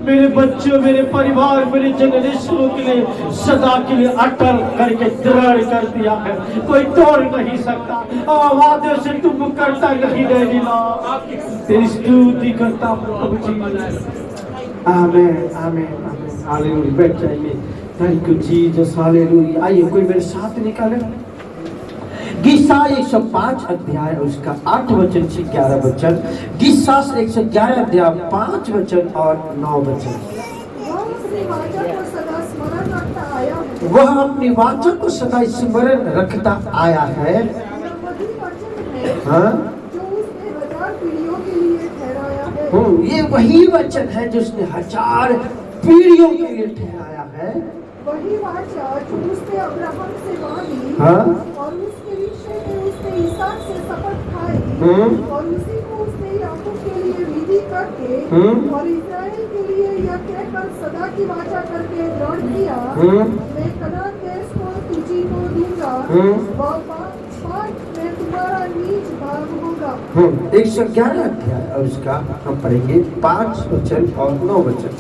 मेरे बच्चों, मेरे परिवार, मेरे जनरेशनों के लिए सदा के लिए अटल करके दृढ़ कर दिया है, कोई तोड़ नहीं सकता। वादे से तुम करता नहीं रहेगी। तेरी स्तुति करता हूँ प्रभु जी। आमीन आमीन आमीन। हालेलुया। बैठ जाइए। Thank you Jesus. हालेलुया। आइए कोई मेरे साथ निकाले गीसा 105 अध्याय उसका 8 वचन से 11 वचन। गीसा 111 अध्याय 5 वचन और 9 वचन। वह अपनी वाचा को सदा स्मरण रखता आया है। हाँ, ये वही वचन है जो उसने 1000 पीढ़ियों के लिए ठहराया है। वही वाचा जो उसने अब्राहम से बांधी, हाँ, और उसके विषय में उसने इसहाक से शपथ खाई, और उसी को उसने याकूब के लिए विधि करके और इस्राएल के लिए यह कहकर सदा की वाचा करके दृढ़ किया, मैं कनान देश को तुझी को दूंगा, वह पाप में तुम्हारा नीच भाग होगा। 111 अध्याय और उसका हम पढ़ेंगे 5 वचन और 9 वचन।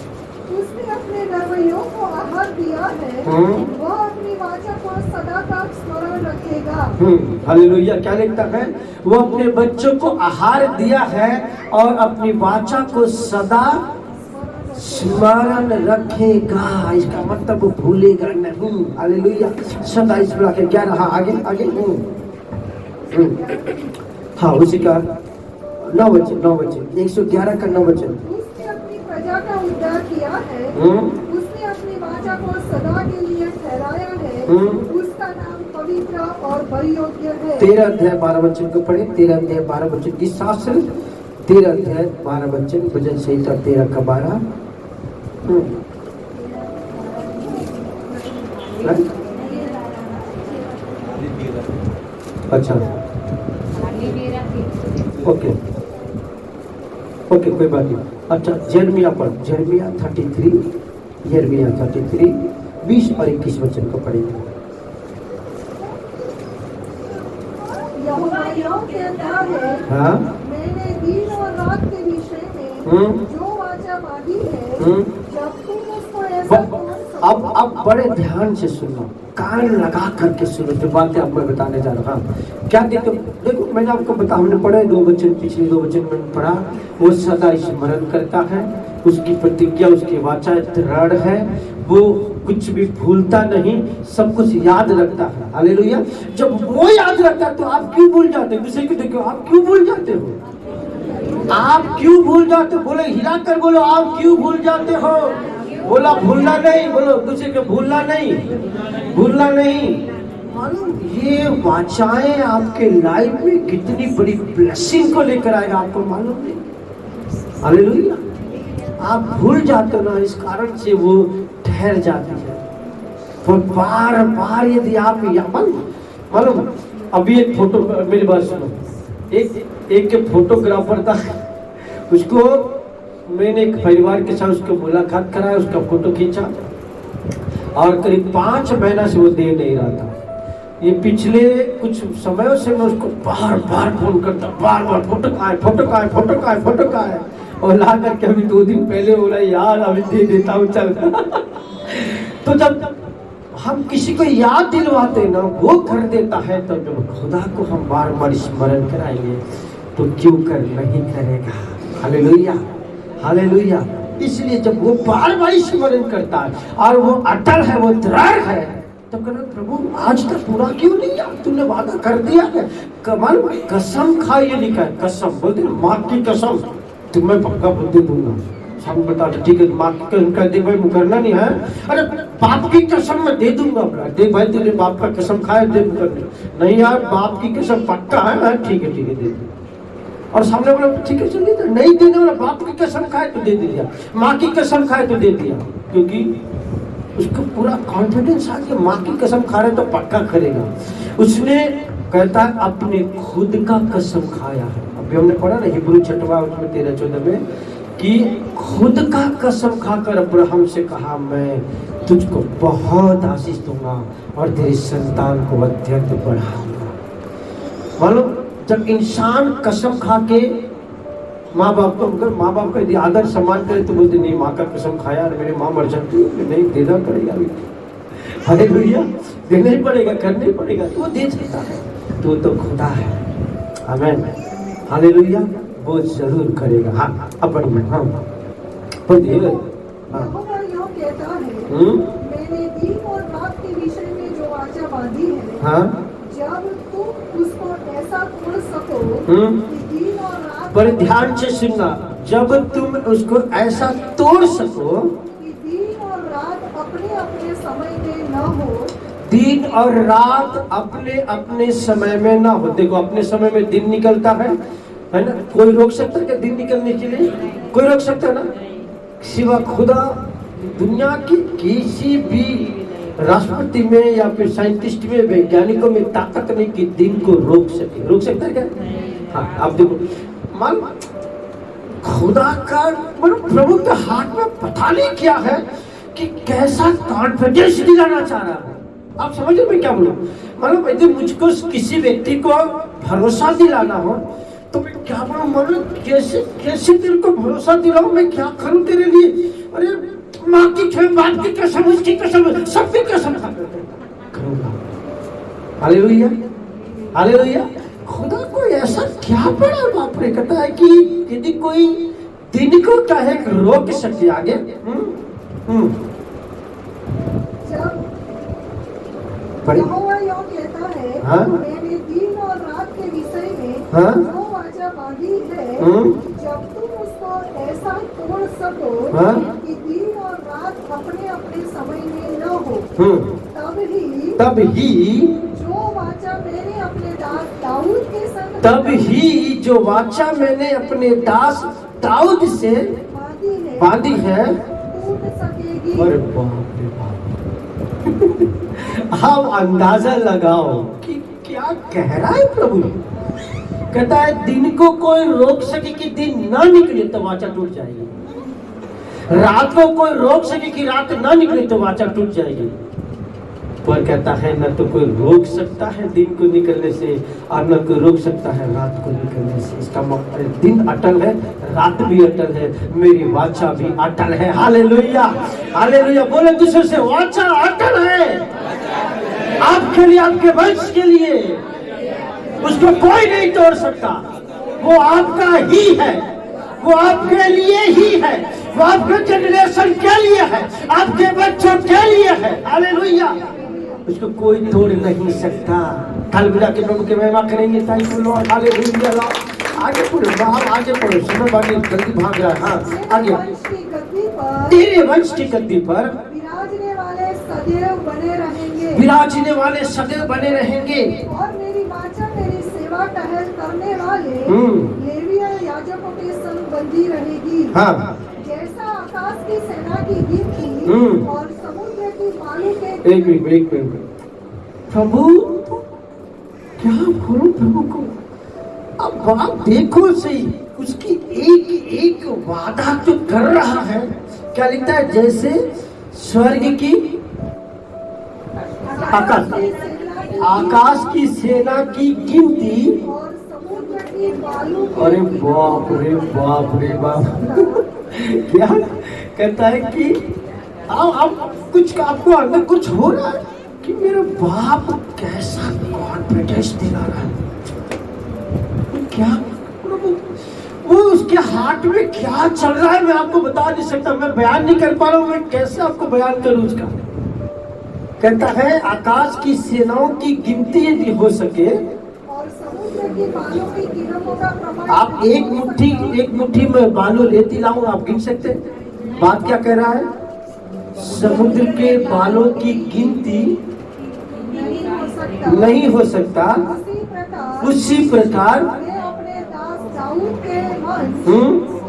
उसने अपने नरवैयों को आहार दिया है, वह अपनी वाचा को सदा का स्मरण रखेगा। हालेलुया। क्या लिखता है? वो अपने बच्चों को आहार दिया है और अपनी वाचा को सदा स्मरण रखेगा। इसका मतलब वो भूलेगा नहीं। हालेलुया। सदा स्मरण रखे। क्या रहा आगे आगे? हाँ, उसी का 9 वचन 111 का 9 वचन। उसने अपनी प्रजा का उद्धार किया है, उसने अपनी वाचा को सदा के लिए ठहराया है, उसका नाम पवित्र और बलियोग्य है। 13 अध्याय 12 वचन को पढ़े। 13 अध्याय 12 वचन की शास्त्र, 13 अध्याय 12 वचन, भजन संहिता 13 का 12। अच्छा, ओके ओके, कोई बात नहीं। अच्छा, यिर्मयाह पर, यिर्मयाह 33, यिर्मयाह 33 20 और 21 वचन को पढ़ेंगे। यहोवा यूं कहता है, हाँ, मैंने दिन और रात के विषय में जो वाचा बांधी है, जब तुम उसको ऐसा तोड़ सको। अब बड़े ध्यान से सुनना, कान लगा करके सुनो जो बातें अब मैं बताने जा रहा हूँ। क्या देखो, देखो मैंने आपको बता, हमने पढ़े 2 वचन, पिछले 2 वचन मैंने पढ़ा। वो सदा स्मरण करता है, उसकी प्रतिज्ञा, उसकी वाचा दृढ़ है, वो कुछ भी भूलता नहीं, सब कुछ याद रखता है। हालेलुया। जब वो याद रखता है तो आप क्यों भूल जाते हो? दूसरे को देखो, आप क्यों भूल जाते हो? आप क्यों भूल जाते हो? बोले, हिला कर बोलो, आप क्यों भूल जाते हो? बोला भूलना नहीं, बोलो दूसरे को भूलना नहीं, भूलना नहीं। मालूम ये वाचाएं आपके लाइफ में कितनी बड़ी ब्लेसिंग को लेकर आएगा, आपको मालूम नहीं? हालेलुया। आप भूल जाते हो ना, इस कारण से वो ठहर जाती है। तो बार बार यदि आप मालूम, अभी एक फोटो, मेरी बात सुनो, एक के फोटोग्राफर था, उसको मैंने एक परिवार के साथ उसको मुलाकात कराया, उसका फोटो खींचा और करीब 5 महीना से वो दे नहीं रहा था। ये पिछले कुछ समयों से मैं उसको बार बार फोन करता, बार बार फोटो कहाँ है, फोटो कहाँ है, फोटो कहाँ है, फोटो कहाँ है, और ला करके अभी 2 दिन पहले बोला, यार अभी दे देता हूँ चल। तो जब हम किसी को याद दिलवाते ना, वो कर देता है, तब जब खुदा को हम बार बार स्मरण कराएंगे तो क्यों कर नहीं करेगा। Hallelujah, hallelujah. इसलिए जब वो बार बार स्मरण करता है और वो अटल है, वो दृढ़ है, तो कहना, प्रभु आज तक पूरा क्यों नहीं किया? तूने वादा कर दिया है। कमल कसम खाइए, लिखा है कसम, बोलते माँ की कसम तुम्हें पक्का दे दूंगा। सब बता दो, ठीक है, माँ की कसम कर दे भाई, मुकरना नहीं है। अरे बाप की कसम मैं दे दूंगा, दे भाई, तेरे बाप का कसम खाए, दे मुकरना नहीं यार, बाप की कसम पक्का है, ठीक है दे दे। और सामने वाला ठीक है चलिए, तो नहीं देने वाला बाप की कसम खाए तो दे दिया, माँ की कसम खाए तो दे दिया, क्योंकि उसको पूरा कॉन्फिडेंस आ गया, माँ की कसम खा रहे तो पक्का करेगा। उसने कहता है अपने खुद का कसम खाया है। अभी हमने पढ़ा ना हिब्रू 6वां उसमें 13-14 में कि खुद का कसम खाकर अब्राहम से कहा, मैं तुझको बहुत आशीष दूंगा और तेरी संतान को अत्यंत बढ़ाऊंगा। मालूम, जब इंसान कसम खा के माँ बाप को, अगर माँ बाप का यदि आदर सम्मान करे तो बोलते नहीं, माँ का कसम खाया और मेरी माँ मर जाती है, नहीं देना पड़ेगा अभी, हालेलुया, देना ही पड़ेगा, करना ही पड़ेगा, तो वो दे देता है, तो खुदा है। आमीन, हालेलुया, वो जरूर करेगा। हाँ, अब बढ़िया, हाँ बोलिए। हाँ, यहोवा यूं कहता है, मैंने दिन और रात के विषय में जो वाचा बांधी है, हाँ, जब तुम उसको ऐसा तोड़ सको कि दिन और रात, बड़े ध्यान से सुनना, जब तुम उसको ऐसा तोड़ सको कि दिन और रात अपने अपने समय में न हो, दिन और रात अपने अपने समय में ना हो। देखो अपने समय में दिन निकलता है ना, कोई रोक सकता है क्या दिन निकलने के लिए? कोई रोक सकता है ना? सिवा खुदा दुनिया की किसी भी राष्ट्रपति में या फिर साइंटिस्ट में, वैज्ञानिकों में ताकत नहीं कि दिन को रोक सके। रोक सकता है क्या? हाँ, आप देखो, मान खुदा का प्रभु के हाथ में पता नहीं क्या है कि कैसा कॉन्फिडेंस दिलाना चाह रहा है। आप समझ रहे मैं क्या बोलूं? मतलब यदि मुझको किसी व्यक्ति को भरोसा दिलाना हो तो मैं क्या बोलूं, मतलब कैसे कैसे तेरे को भरोसा दिलाऊं, मैं क्या करूं तेरे लिए? अरे माँ की कसम, बाप की कसम, उसकी कसम, सबकी कसम करूंगा। Hallelujah, hallelujah. खुदा को ऐसा क्या बड़ा बाप रे कहता है कि यदि कोई दिन को चाहे रोक सके आगे। यहोवा यूं कहता है, हाँ? मैंने दिन और रात के विषय में हाँ? जो वाचा बांधी है, जब तुम उसको ऐसा तोड़ सको हाँ? कि दिन और रात अपने अपने तब ही जो वाचा मैंने अपने दास दाऊद के संग तब ही जो वाचा मैंने अपने दास दाऊद से बांधी है टूट सकेगी। अरे बाप रे बाप आप अंदाजा लगाओ कि क्या कह रहा है प्रभु। कहता है दिन को कोई रोक सके कि दिन ना निकले तो वाचा टूट जाएगी, रात को कोई रोक सके कि रात ना निकले तो वाचा टूट जाएगी। पर कहता है न तो कोई रोक सकता है दिन को निकलने से और न कोई रोक सकता है रात को निकलने से। इसका मतलब दिन अटल है, रात भी अटल है, मेरी वाचा भी अटल है। Hallelujah hallelujah. बोले दूसरे से वाचा अटल है आपके लिए, आपके वंश के लिए। उसको कोई नहीं तोड़ सकता। वो आपका ही है, वो आपके लिए ही है, वो आपके जनरेशन के लिए है, आपके बच्चों के लिए है। हालेलुया। उसको कोई तोड़ नहीं सकता। कल बिना के प्रभु की महिमा करेंगे। Thank you Lord. हालेलुया। आगे पढ़ो बाप, आगे पढ़ो। समय बाकी जल्दी भाग रहा है। हाँ आगे। तेरे वंश की गद्दी पर विराजने वाले सदैव बने रहेंगे, विराजने वाले सदैव बने रहेंगे। और मेरी वाचा मेरी सेवा टहल करने वाले लेवीय याजकों के संग बंधी रहेगी। हाँ। जैसा आकाश की सेना की गिनती और समुद्र की बालू के एक मिनट प्रभु क्या बोलो प्रभु को। अब आप देखो सही, उसकी एक एक वादा जो कर रहा है। क्या लिखता है? जैसे स्वर्ग की आकाश की सेना की गिनती और समुद्र की बालू के अरे बाप रे बाप रे बाप। क्या कहता है कि आप कुछ आपको अंदर कुछ हो रहा है कि मेरा बाप कैसा कॉन्फिडेंस दिला रहा है। क्या वो उसके हार्ट में क्या चल रहा है मैं आपको बता नहीं सकता, मैं बयान नहीं कर पा रहा हूँ। मैं कैसे आपको बयान करूँ उसका। कहता है आकाश की सेनाओं की गिनती यदि हो सके और समुद्र की बालू की गिनतों का प्रमाण आप एक मुट्ठी में बालू लेती लाऊं आप गिन सकते हैं? बात क्या कह रहा है? समुद्र के बालों की गिनती नहीं हो सकता। उसी प्रकार मैं अपने दास दाऊद के वंश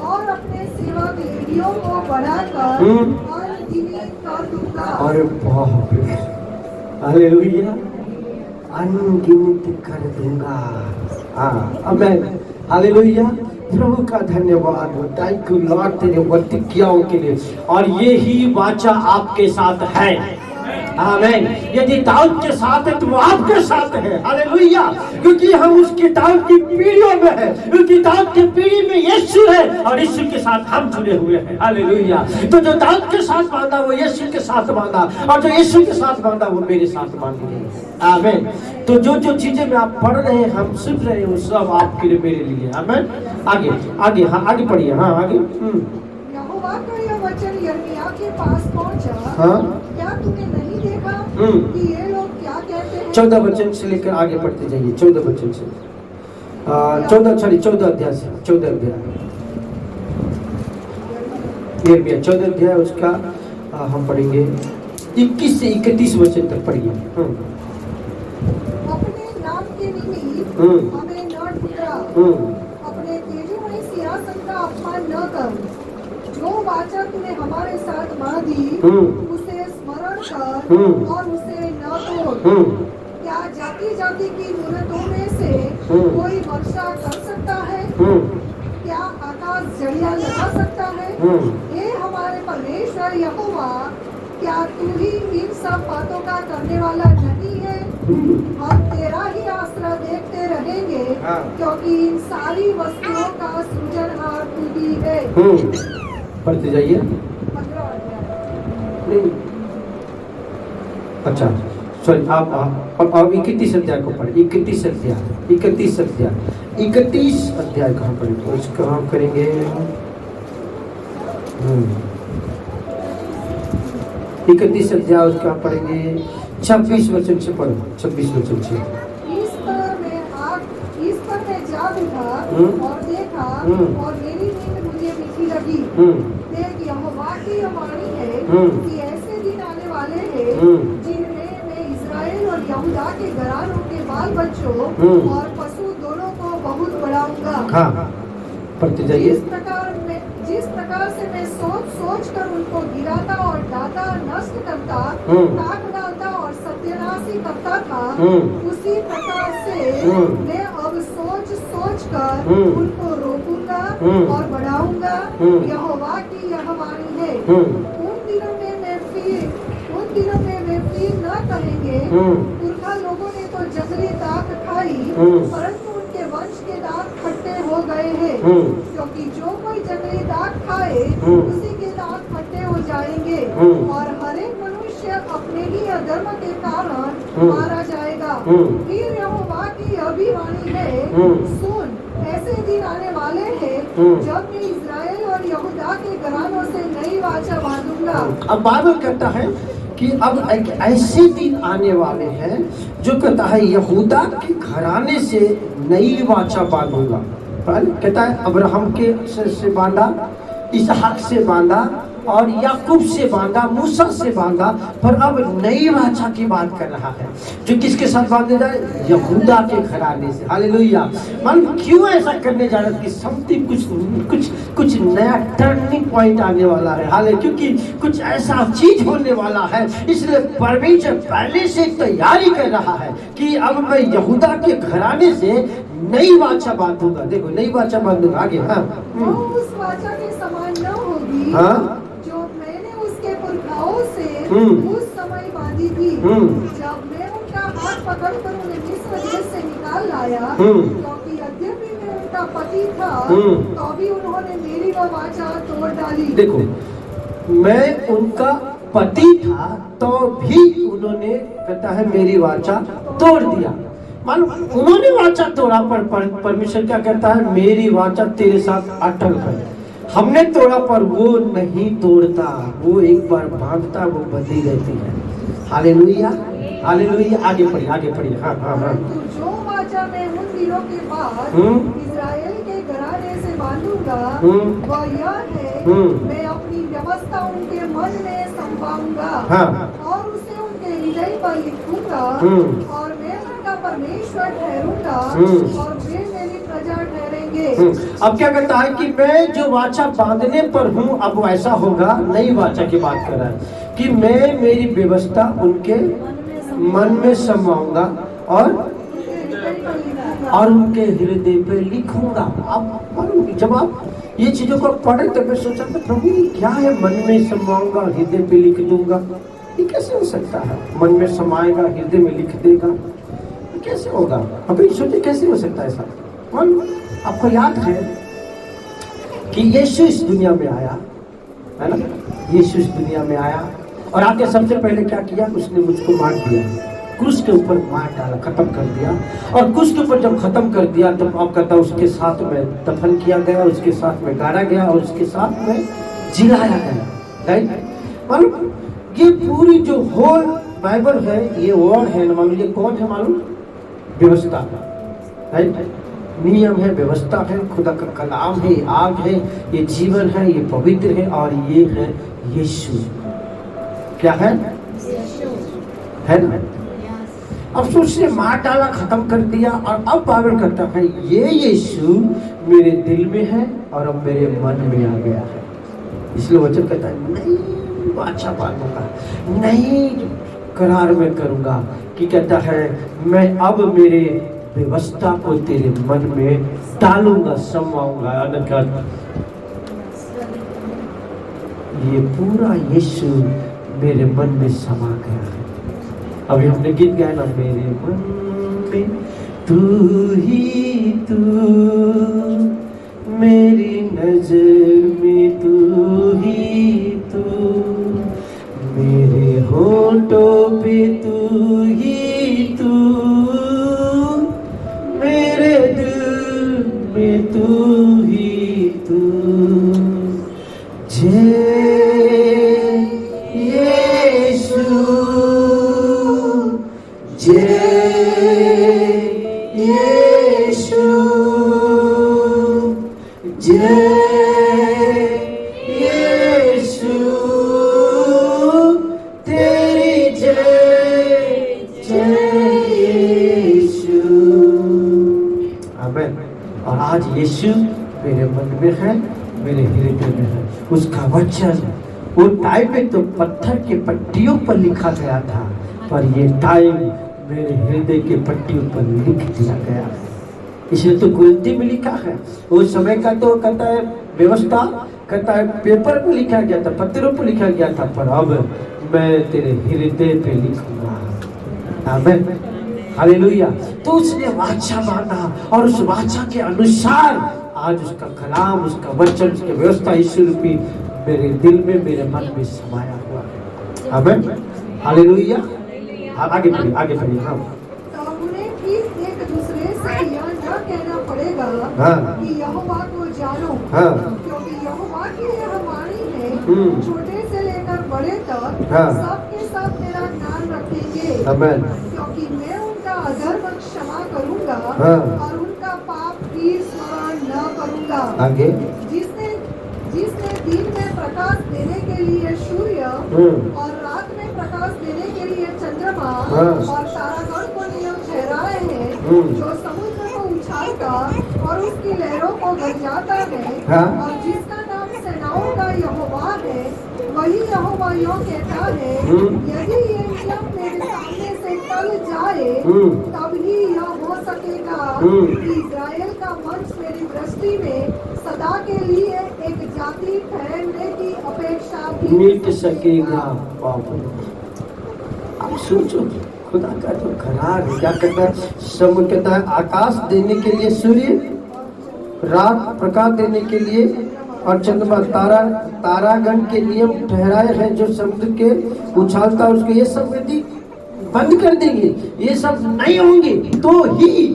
और अपने सेवक लेवियों को बढ़ाकर अनगिनत कर दूंगा। अरे बाप रे हालेलुया। अनगिनत कर दूंगा। हाँ अब मैं हालेलुया प्रभु का धन्यवाद हो। थैंक यू लॉर्ड तेरे प्रतिज्ञाओं के लिए। और ये ही वाचा आपके साथ है। आमीन। यदि दाऊद के साथ है तो वो आपके साथ है। हालेलुया। क्योंकि हम उसके दाऊद की पीढ़ियों में है, क्योंकि दाऊद की पीढ़ी में यीशु है और यीशु के साथ हम जुड़े हुए हैं। हालेलुया। तो जो दाऊद के साथ बांधा वो यीशु के साथ बांधा, और जो यीशु के साथ बांधा वो मेरे साथ बांधी है। आमीन। तो जो जो चीजें मैं आप पढ़ रहे हैं, हम सुन रहे हैं, वो सब आपके लिए मेरे लिए। आमीन। आगे आगे हाँ आगे पढ़िए। हाँ आगे। यहोवा का यह वचन यिर्मयाह के पास पहुंचा। हाँ। क्या तूने नहीं देखा कि ये लोग क्या कहते हैं? 14 वचन से लेकर आगे पढ़ते जाइए। 14 वचन से 14 अध्याय से 14 अध्याय यिर्मयाह 14 अध्याय उसका हम पढ़ेंगे 21 से 31 वचन तक पढ़िए। अपने नाम के निमित्त हमें न ठुकरा, अपने तेजोमय सिंहासन का अपमान न कर। जो वाचा तूने हमारे साथ बांधी उसे स्मरण कर और उसे न तोड़। क्या जाति जाति की मूर्तों में से कोई वर्षा कर सकता है? क्या आकाश जड़िया लगा सकता है? हे हमारे परमेश्वर यहोवा, क्या तू ही इन सब बातों का करने वाला नहीं है? हम तेरा ही आसरा देखते रहेंगे, क्योंकि इन सारी वस्तुओं का सृजनहार तू ही है। पढ़ते जाइए। 15 अध्याय। अच्छा सॉरी आप 31 अध्याय को पढ़े। 31 अध्याय 31 कहाँ पढ़े? तो इसको हम करेंगे 31 अध्याय उसका पढ़ेंगे 26 वचन से पढ़ो। 26 वचन से इस पर मैं जाग उठा और देखा, और मेरी नींद मुझे मीठी लगी। देख यहोवा की यह वाणी है कि ऐसे दिन आने वाले हैं जिनमें मैं इस्राएल और यहूदा के घरानों के बाल बच्चों और पशु दोनों को बहुत बढ़ाऊंगा। हाँ, पढ़ते जाइए। जिस प्रकार से मैं सोच कर उनको गिराता और डांटा नष्ट करता, काट डालता और सत्यानाशी करता था, उसी प्रकार से मैं अब सोच कर उनको रोकूंगा और बढ़ाऊंगा। यहोवा की यह वाणी है। उन दिनों में वे फिर न कहेंगे, पुरखा लोगों ने तो जंगली दाख खाई, परंतु उनके वंश के दाख खट्टे हो गए हैं। क्योंकि जो कोई जंगली दाख खाए उसी के दाख खट्टे हो जाएंगे, और हर एक मनुष्य अपने ही अधर्म के कारण मारा जाएगा। फिर यहोवा की यह भी वाणी है, सुन, ऐसे दिन आने वाले हैं जब मैं इस्राएल और यहूदा के घरानों से नई वाचा बांधूंगा। अब बाइबल कहता है कि अब एक ऐसे दिन आने वाले हैं जो कहता है यहूदा के घराने से नई वाचा बांधूंगा। कहता है अब्राहम के से बांधा, इसहाक से बांधा और याकूब से बांधा, मूसा से बांधा, पर अब नई वाचा की बात कर रहा है जो किसके साथ बांधे जाए? यहूदा के घराने से। हालेलुया। मान क्यों ऐसा करने जा रहा है कि समथिंग कुछ नया टर्निंग पॉइंट आने वाला है। हाले क्योंकि कुछ ऐसा चीज होने वाला है, इसलिए परमेश्वर पहले से तैयारी कर रहा है कि अब मैं यहूदा के घराने से नई वाचा बांधूंगा। देखो, नई वाचा बांधूंगा। आगे हाँ, उस वाचा के समान न होगी जो मैंने उसके पुरखाओं से उस समय बांधी थी, जब मैं उनका हाथ पकड़कर उन्हें मिस्र देश से निकाल लाया। क्योंकि यद्यपि मैं उनका पति था, तो भी उन्होंने मेरी वो वाचा तोड़ डाली। देखो, मैं उनका पति था तो भी उन्होंने कहता है मेरी वाचा तोड़ दिया। मानो उन्होंने वाचा तोड़ा, पर परमेश्वर क्या कहता है? मेरी वाचा तेरे साथ अटल है। हमने तोड़ा पर वो नहीं तोड़ता, वो एक बार बांधता वो बंधी रहती है। Hallelujah, hallelujah. आगे पढ़िए। हाँ। जो वाचा मैं उन दिनों के बाद इस्राएल के घराने से बांधूंगा वह यह है, मैं अपनी व्यवस्था उनके मन में संभालूंगा और उसे उनके हृदय पर लिखूंगा, और मैं उनका परमेश्वर ठहरूंगा और वे मेरी प्रजा ठहरेंगे। अब क्या कहता है कि मैं जो वाचा बांधने पर हूँ अब ऐसा होगा। नई वाचा की बात कर रहा है कि मैं मेरी व्यवस्था उनके मन में समाऊंगा और उनके हृदय पे लिखूंगा। अब जब आप ये चीजों को पढ़े तो मैं सोचा प्रभु क्या है मन में समाऊंगा हृदय पे लिख दूंगा, ये कैसे हो सकता है? मन में समाएगा हृदय में लिख देगा, कैसे होगा? अभी सोचिए कैसे हो सकता है ऐसा? आपको याद है कि यीशु इस दुनिया में आया, है ना? यीशु इस दुनिया में आया और आके सबसे पहले क्या किया? उसने मुझको मार दिया, क्रूस के ऊपर मार डाला, खत्म कर दिया। और क्रूस के ऊपर जब खत्म कर दिया तब आप कहता उसके साथ में दफन किया गया, उसके साथ में गाड़ा गया और उसके साथ में जिलाया गया। राइट? मालूम ये पूरी जो होल बाइबल है, ये वर्ड है ना, मालूम ये कौन है? मालूम व्यवस्था, राइट? नियम है, व्यवस्था है, खुदा का कलाम है, आग है, ये जीवन है, ये पवित्र है और ये है यीशु। क्या है ना? अब उसने मार डाला, खत्म कर दिया और अब बाइबल कहता है ये यीशु मेरे दिल में है और अब मेरे मन में आ गया है। इसलिए वचन कहता है नहीं वाचा बांधूंगा, नहीं करार में करूंगा कि कहता है मैं अब मेरे व्यवस्था को तेरे मन में डालूंगा, समाऊंगा। ये पूरा यीशु मेरे मन में समा गया है। अभी हमने गीत गाया ना, मेरे मन में तू ही तू, मेरी नजर में तू ही तू, मेरे होठों पे तू ही तू, मेरे दिल में तू ही तू। जय यीशु, जय यीशु, जय यीशु, तेरी जय यीशु मेरे मन में है, मेरे हृदय में है। उसका वचन वो टाइम में तो पत्थर के पट्टियों पर लिखा गया था, पर ये टाइम मेरे हृदय के पट्टियों पर लिख दिया गया। इसलिए तो कुरिन्थी में लिखा है। उस समय का तो कहता है व्यवस्था, कहता है पेपर पर लिखा गया था, पत्थरों पर लिखा गया था, पर अब मैं तेरे हृदय पे लिखूंगा। आमीन, हालेलुया। तो उसने वाचा बांधा और उस वाचा के अनुसार आज उसका कलाम, उसका वचन, उसकी व्यवस्था यीशु रूपी मेरे दिल में, मेरे मन में समाया हुआ है। आमीन, हालेलुया। आगे बढ़िए, आगे बढ़िए। हाँ, तो उन्हें फिर एक दूसरे से यह न कहना पड़ेगा हाँ, कि यहोवा को जानो, हाँ, क्योंकि यहोवा की यह वाणी है, हम्म। छोटे से लेकर बड़े तक हाँ। सबके सब मेरा ज्ञान रखेंगे, आमीन, क्योंकि मैं उनका अधर्म क्षमा करूंगा हाँ। और उनका पाप फिर स्मरण न करूंगा। आगे, जिसने जिसने दिन में प्रकाश देने के लिए सूर्य और रात में प्रकाश देने के लिए चंद्रमा हाँ। और तारागण को नियम ठहराए हैं, जो समुद्र को उछालता और उसकी लहरों को गरजाता है, हाँ। और जिसका नाम सेनाओं का यहोवा है, वही यहोवा यूं कहता है, यदि ये नियम मेरे सामने से टल जाए तब ही यह हो सकेगा कि इस्राएल का वंश मेरी दृष्टि में सदा के लिए एक जाति ठहरने की अपेक्षा भी मिट सकेगा। बाप रे, अब सोचो खुदा का जो करार है, क्या कहता है? सब कहता है आकाश देने के लिए सूर्य, रात प्रकाश देने के लिए, और चंद्रमा तारागण के नियम ठहराए हैं, जो समुद्र के उछालता उसके, ये सब यदि बंद कर देंगे, ये सब नहीं होंगे तो ही,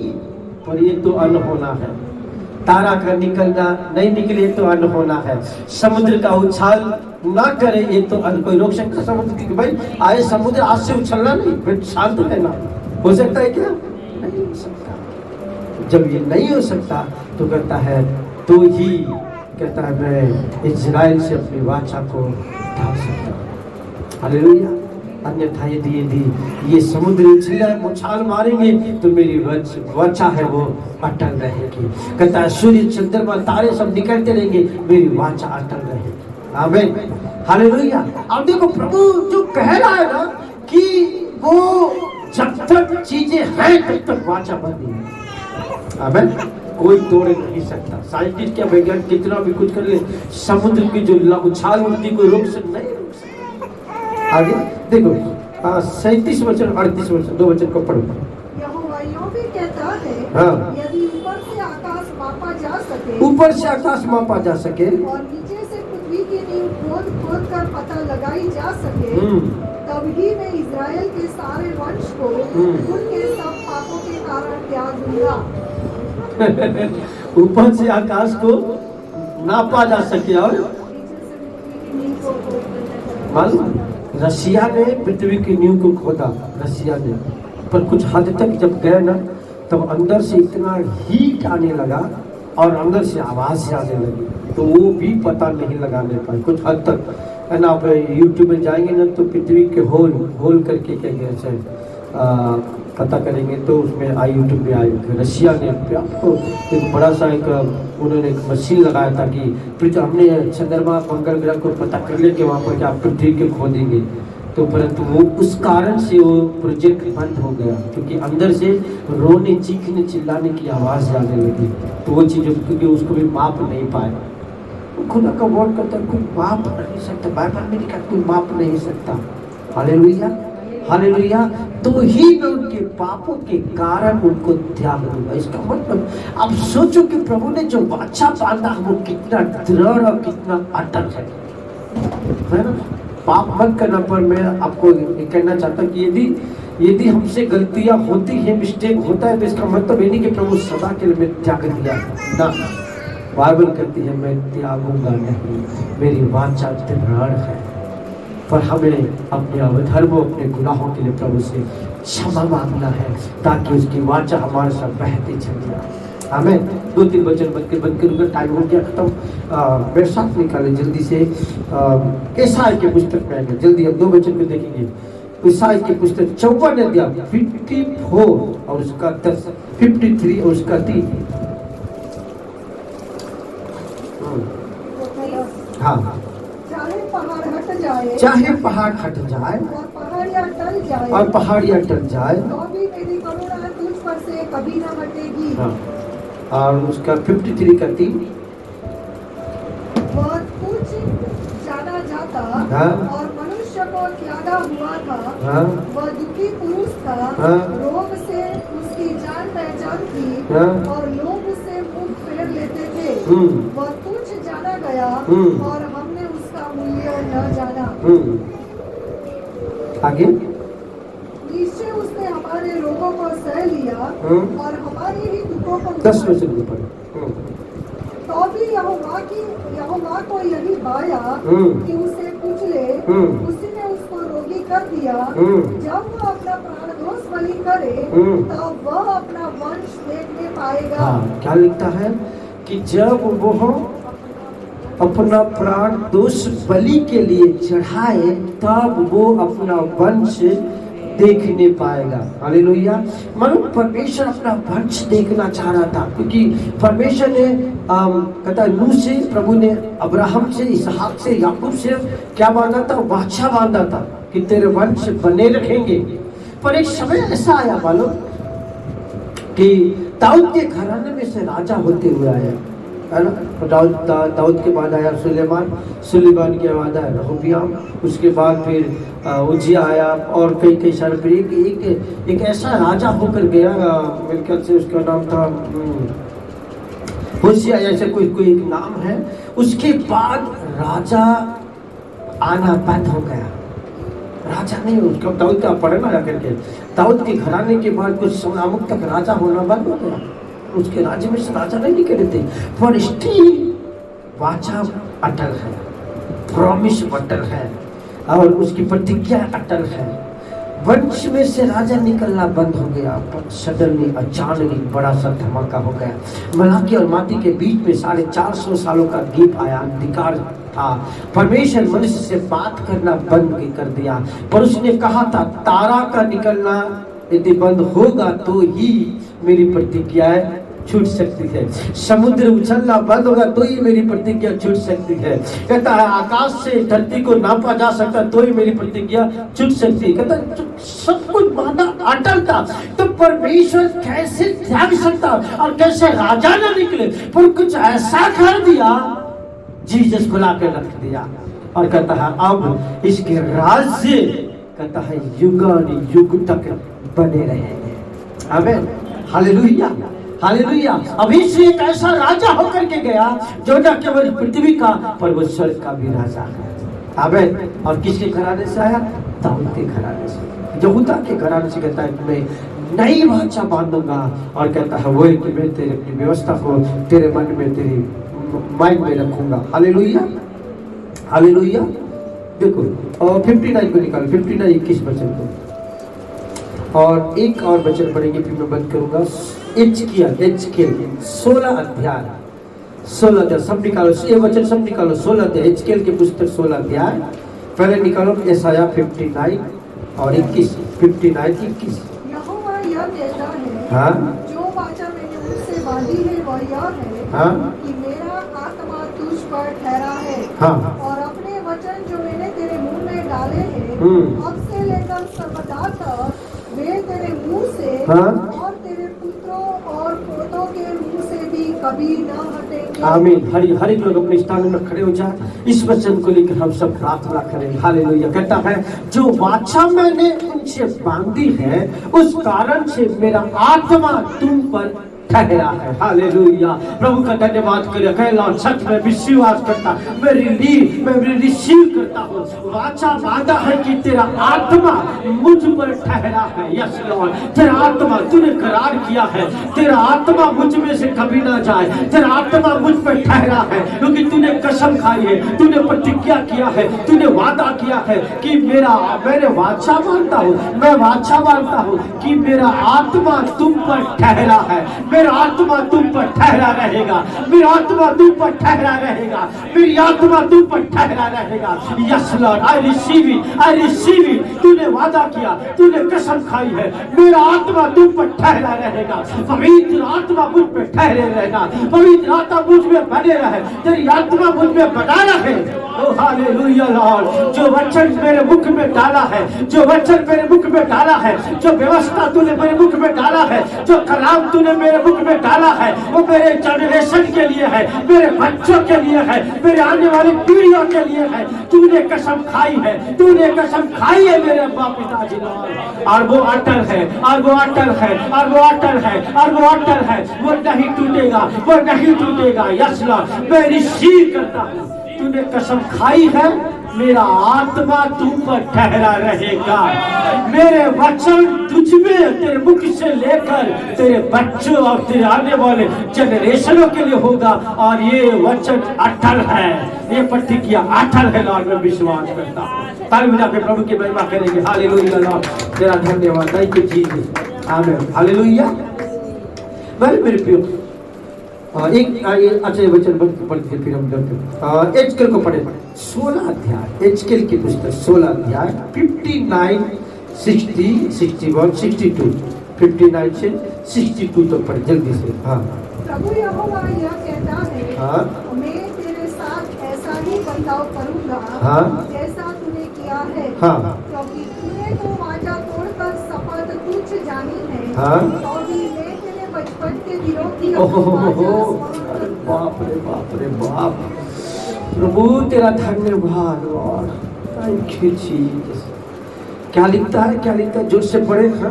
पर ये तो अनहोना है। तारा का निकलना नहीं निकले तो अनहोना है। समुद्र का उछाल ना करे ये तो कोई रोक सकता समुद्र की? भाई आए समुद्र आज से उछलना नहीं, फिर शांत रहना हो सकता है क्या? नहीं हो सकता। जब ये नहीं हो सकता तो कहता है तो ही, कहता है मैं इजराइल से अपनी वाचा को ढाल सकता हूँ। हालेलुया। अन्यथा यदि ये समुद्र उछाल मारेंगे तो मेरी वाचा है वो अटल रहेगी। कहता है सूर्य चंद्रमा तारे सब निकलते रहेंगे, मेरी वाचा अटल रहेगी। आमीन, हालेलुया। अब देखो प्रभु जो कह रहा है ना कि वो जब तक चीजें हैं तब तक वाचा बंदी है। आमीन, कोई तोड़ नहीं सकता। साइंटिस्ट क्या, वैज्ञानिक कितना भी कुछ कर ले, समुद्र की जो उछाल उठती कोई रोक सकता नहीं, रोक सकता। आगे देखो 37 वचन 38 वचन, 2 वचन को पढ़ो। यहोवा यूं भी कहता है, हाँ। यदि ऊपर से आकाश मापा जा सके, ऊपर से आकाश मापा जा सके, और नीचे से पृथ्वी की नींव खोद खोद कर पता लगाई जा सके, तब ही मैं इजराइल के सारे वंश को उनके सब पापों के कारण त्याग दूंगा। ऊपर से आकाश को नापा जा सके, और नीचे से पृथ्वी की नींव को खोद कर मालूम रसिया ने पृथ्वी की नींव को खोदा, रसिया ने, पर कुछ हद तक जब गए ना तब अंदर से इतना हीट आने लगा और अंदर से आवाज आने लगी, तो वो भी पता नहीं लगाने पाए कुछ हद तक, है ना। आप यूट्यूब में जाएंगे ना तो पृथ्वी के होल करके क्या कहते हैं पता करेंगे तो उसमें यूट्यूब में आए। रशिया ने आपको एक बड़ा सा एक उन्होंने एक मशीन लगाया था कि पृथ्वी, हमने चंद्रमा मंगल ग्रह को पता कर लिया कि वहाँ पर क्या पृथ्वी के खोदेंगे, तो परंतु वो उस कारण से वो प्रोजेक्ट बंद हो गया, क्योंकि अंदर से रोने चीखने चिल्लाने की आवाज़ आने लगी, तो वो चीज़ क्योंकि उसको भी माप नहीं पाए। खुदा का वर्ड करता है कोई माप नहीं सकता, बाइबल में लिखा कोई माप नहीं सकता। Hallelujah, hallelujah. तो ही मैं उनके पापों के कारण उनको त्याग दूंगा। इसका मतलब अब सोचो कि प्रभु ने जो वाचा बांधा वो कितना दृढ़ और कितना अटल है ना। पाप मत करना, पर मैं आपको कहना चाहता हूँ कि यदि हमसे गलतियां होती है, मिस्टेक होता है, तो इसका मतलब ये नहीं कि प्रभु सदा के लिए मैं त्याग दिया ना। बाइबल कहती है मैं त्यागूंगा नहीं, मेरी वाचा दृढ़ है। पर हमें अपने अवधर्मों, अपने गुनाहों के लिए प्रभु से क्षमा मांगना है, ताकि उसकी वाचा हमारे साथ बहती चल जाए। हमें 2-3 वचन बंद कर टाइम हो गया खत्म। मेरे साथ निकाले जल्दी से ईसाई के पुस्तक में आएंगे, जल्दी हम 2 वचन को देखेंगे। ईसाई की पुस्तक 54 अध्याय 54 और उसका 10, 53 और उसका 3। हाँ, चाहे पहाड़ हट जाए चाहे पहाड़ हट जाए और पहाड़ियाँ टल जाए और पहाड़ियाँ टल जाए, तो भी मेरी करुणा तुझ पर से कभी न हटेगी। हाँ, और उसका 53 का 3, वह तुझ जाना जाता हाँ। और मनुष्य को त्यागा हुआ था। हाँ, वह दुखी पुरुष था, हाँ। रोग से उसकी जान पहचान थी हाँ। और लोग उससे मुख फेर लेते थे। हम्म, वह तुझ जाना गया हम्म। और हमने उसका मूल्य न जाना। आगे, निश्चय उसने हमारे रोगों को सह लिया और हमारे ही दुखों को 10 में से ऊपर। तो भी यहोवा को यही बाया कि उसे कुचले। उसी ने उसको रोगी कर दिया। जब वह अपना प्राण दोष बलि करे तब वह अपना वंश देखने पाएगा। हाँ, क्या लिखता है कि जब वो अपना प्राण दोष बलि के लिए चढ़ाए तब वो अपना वंश देखने पाएगा। हालेलुया। मानो परमेश्वर अपना वंश देखना चाह रहा था, क्योंकि परमेश्वर ने कहता है नूह से, प्रभु ने अब्राहम से, इसहाक से, याकूब से क्या बांधा था? वाचा बांधा था कि तेरे वंश बने रहेंगे। पर एक समय ऐसा आया मानो कि दाऊद के घराने में से राजा होते हुए आया, है ना। दाऊद के बाद आया सुलेमान के बाद आया रहोबियाम, उसके बाद फिर उज्जिया आया और कई सारे। फिर एक ऐसा राजा होकर गया, मेरे ख्याल से उसका नाम था होशिया, ऐसे कोई एक नाम है। उसके बाद राजा आना बंद हो गया। राजा नहीं, उसका दाऊद का पढ़ना जाकर के दाऊद के घराने के बाद कुछ समय तक राजा होना बंद हो गया। उसके राज्य में से राजा नहीं निकले थे, पर स्टिल वाचा अटल है, प्रॉमिस अटल है और उसकी प्रतिज्ञा अटल है। वंश में से राजा निकलना बंद हो गया, पर सडनली अचानक बड़ा सा धमाका हो गया। मलाकी और माटी के बीच में 450 सालों का गैप आया, अंधकार था। परमेश्वर मनुष्य से बात करना बंद कर दिया, पर उसने कहा था तारा का निकलना यदि बंद होगा तो ही मेरी प्रतिज्ञाएं छूट सकती है। समुद्र उछलना बंद होगा तो ही मेरी प्रतिज्ञा छूट सकती है। कहता है आकाश से धरती को नापा जा सकता तो ही मेरी प्रतिज्ञा छूट सकती है। कहता है सब कुछ वादा अटल था, तो परमेश्वर कैसे त्याग सकता और कैसे राजा न निकले, पर कुछ ऐसा कर दिया, जीसस को ला के रख दिया और कहता है अब इसके राज्य कहता है युग तक बने रहेंगे। आमीन, हालेलुया, हालेलुया। अभी से एक ऐसा राजा होकर के गया जो न केवल पृथ्वी का पर वो स्वर्ग का भी राजा है। आमीन। और किसके घराने से आया? दाऊद के घराने से, यहूदा के घराने से। कहता है मैं नई वाचा बांधूंगा और कहता है वो कि मैं तेरे अपनी व्यवस्था को तेरे मन में, तेरी माइंड में रखूंगा। Hallelujah, hallelujah. देखो और 59 को निकाल, 59 21 वचन को, और एक और वचन पढ़ेंगे फिर मैं बंद करूंगा। एजकियेल 16 अध्याय, 16 अध्याय सब निकालो, ये वचन सब निकालो। 16 अध्याय एजकियेल की पुस्तक 16 अध्याय पहले निकालो। यशायाह 59 और 21, 59 21। यहोवा यह कहता है, हाँ, जो वाचा मैंने उनसे बांधी है वह यह है हाँ, कि मेरा आत्मा तुझ पर ठहरा है। हाँ, और अपने वचन जो मैंने तेरे मुंह में डाले हैं अब से लेकर सर्वदा तक वे तेरे मुंह से और तेरे पुत्रों और पोतों के मुंह से भी कभी न हटेंगे। आमीन। हर एक लोग अपने स्थान में खड़े हो जाए, इस वचन को लेकर हम सब प्रार्थना करें। हालेलुया। कहता है जो वाचा मैंने उनसे बांधी है उस कारण से मेरा आत्मा तुम पर ठहरा है। हालेलुया। प्रभु का धन्यवाद करें। कहला सच में विश्वास करता, मैं रिसीव करता हूँ। वाचा वादा है कि तेरा आत्मा मुझ पर ठहरा है। यस लॉर्ड, तेरा आत्मा तूने करार किया है, तेरा आत्मा मुझ में से कभी ना जाए, तेरा आत्मा मुझ पर ठहरा है, क्योंकि तूने कसम खाई है, तूने प्रतिज्ञा किया है, तूने वादा किया है कि मैंने वाचा मानता हूँ, मैं वाचा मानता हूँ कि मेरा आत्मा तुम पर ठहरा है। मेरा आत्मा तुम पर ठहरा रहेगा, मेरा आत्मा तुम पर ठहरा रहेगा, मेरी आत्मा तुम पर ठहरा रहेगा। Yes Lord, I receive it, I receive it. तूने वादा किया, तूने कसम खाई है, मेरा आत्मा तुम पर ठहरा रहेगा। पवित्र आत्मा मुझ पे ठहरे रहना, पवित्र आत्मा मुझ में बने रहे, तेरी आत्मा मुझ में बना रहे। ओ हालेलुया लॉर्ड, जो वचन मेरे मुख में डाला है, जो वचन मेरे मुख में डाला है, जो व्यवस्था तूने मेरे मुख में डाला है, जो कलाम तूने मेरे मुख में डाला है, वो मेरे जनरेशन के लिए है, मेरे बच्चों के लिए है, मेरे आने वाली पीढ़ियों के लिए है। तूने कसम खाई है, तूने कसम खाई है मेरे बाप पिताजी लॉर्ड, और वो अटल है, और वो अटल है, और वो अटल है, और वो अटल है, वो नहीं टूटेगा, वो नहीं टूटेगा। यस लॉर्ड, मैं रिसीव करता हूँ। तूने कसम खाई है, मेरा आत्मा तुम पर ठहरा रहेगा। मेरे वचन तुझ में, तेरे मुख से लेकर तेरे बच्चों और तेरे आने वाले जनरेशनों के लिए होगा, और ये वचन अटल है, ये प्रतिज्ञा अटल है लॉर्ड। मैं विश्वास करता हूँ। ताली बजा के प्रभु की महिमा करेंगे। हालेलुया लॉर्ड, तेरा धन्यवाद। थैंक यू जीसस, आमीन, हालेलुया। मेरे प्रियो, एक अच्छे वचन पढ़ते फिर हम करते। एजकेल को पढ़े, 16 अध्याय, एजकेल की पुस्तक 16 अध्याय 59, 60, 61, 62, 59 से 62 तक पढ़े जल्दी से। हाँ, प्रभु यहोवा यह कहता है, हाँ, मैं तेरे साथ ऐसा ही बर्ताव करूंगा, हाँ, जैसा तूने किया है, हाँ, क्योंकि तूने तो वाचा तोड़कर शपथ तुझ जानी है, हाँ। और भी मैं तेरे बचपन के दिनों की ओहो, अपनी वाचा अरे स्मरण बाप रे बाप रे बाप। प्रभु तेरा धन्यवाद लॉर्ड, थैंक यू जीसस। क्या लिखता है, क्या लिखता है? जोर से पढ़े। हाँ,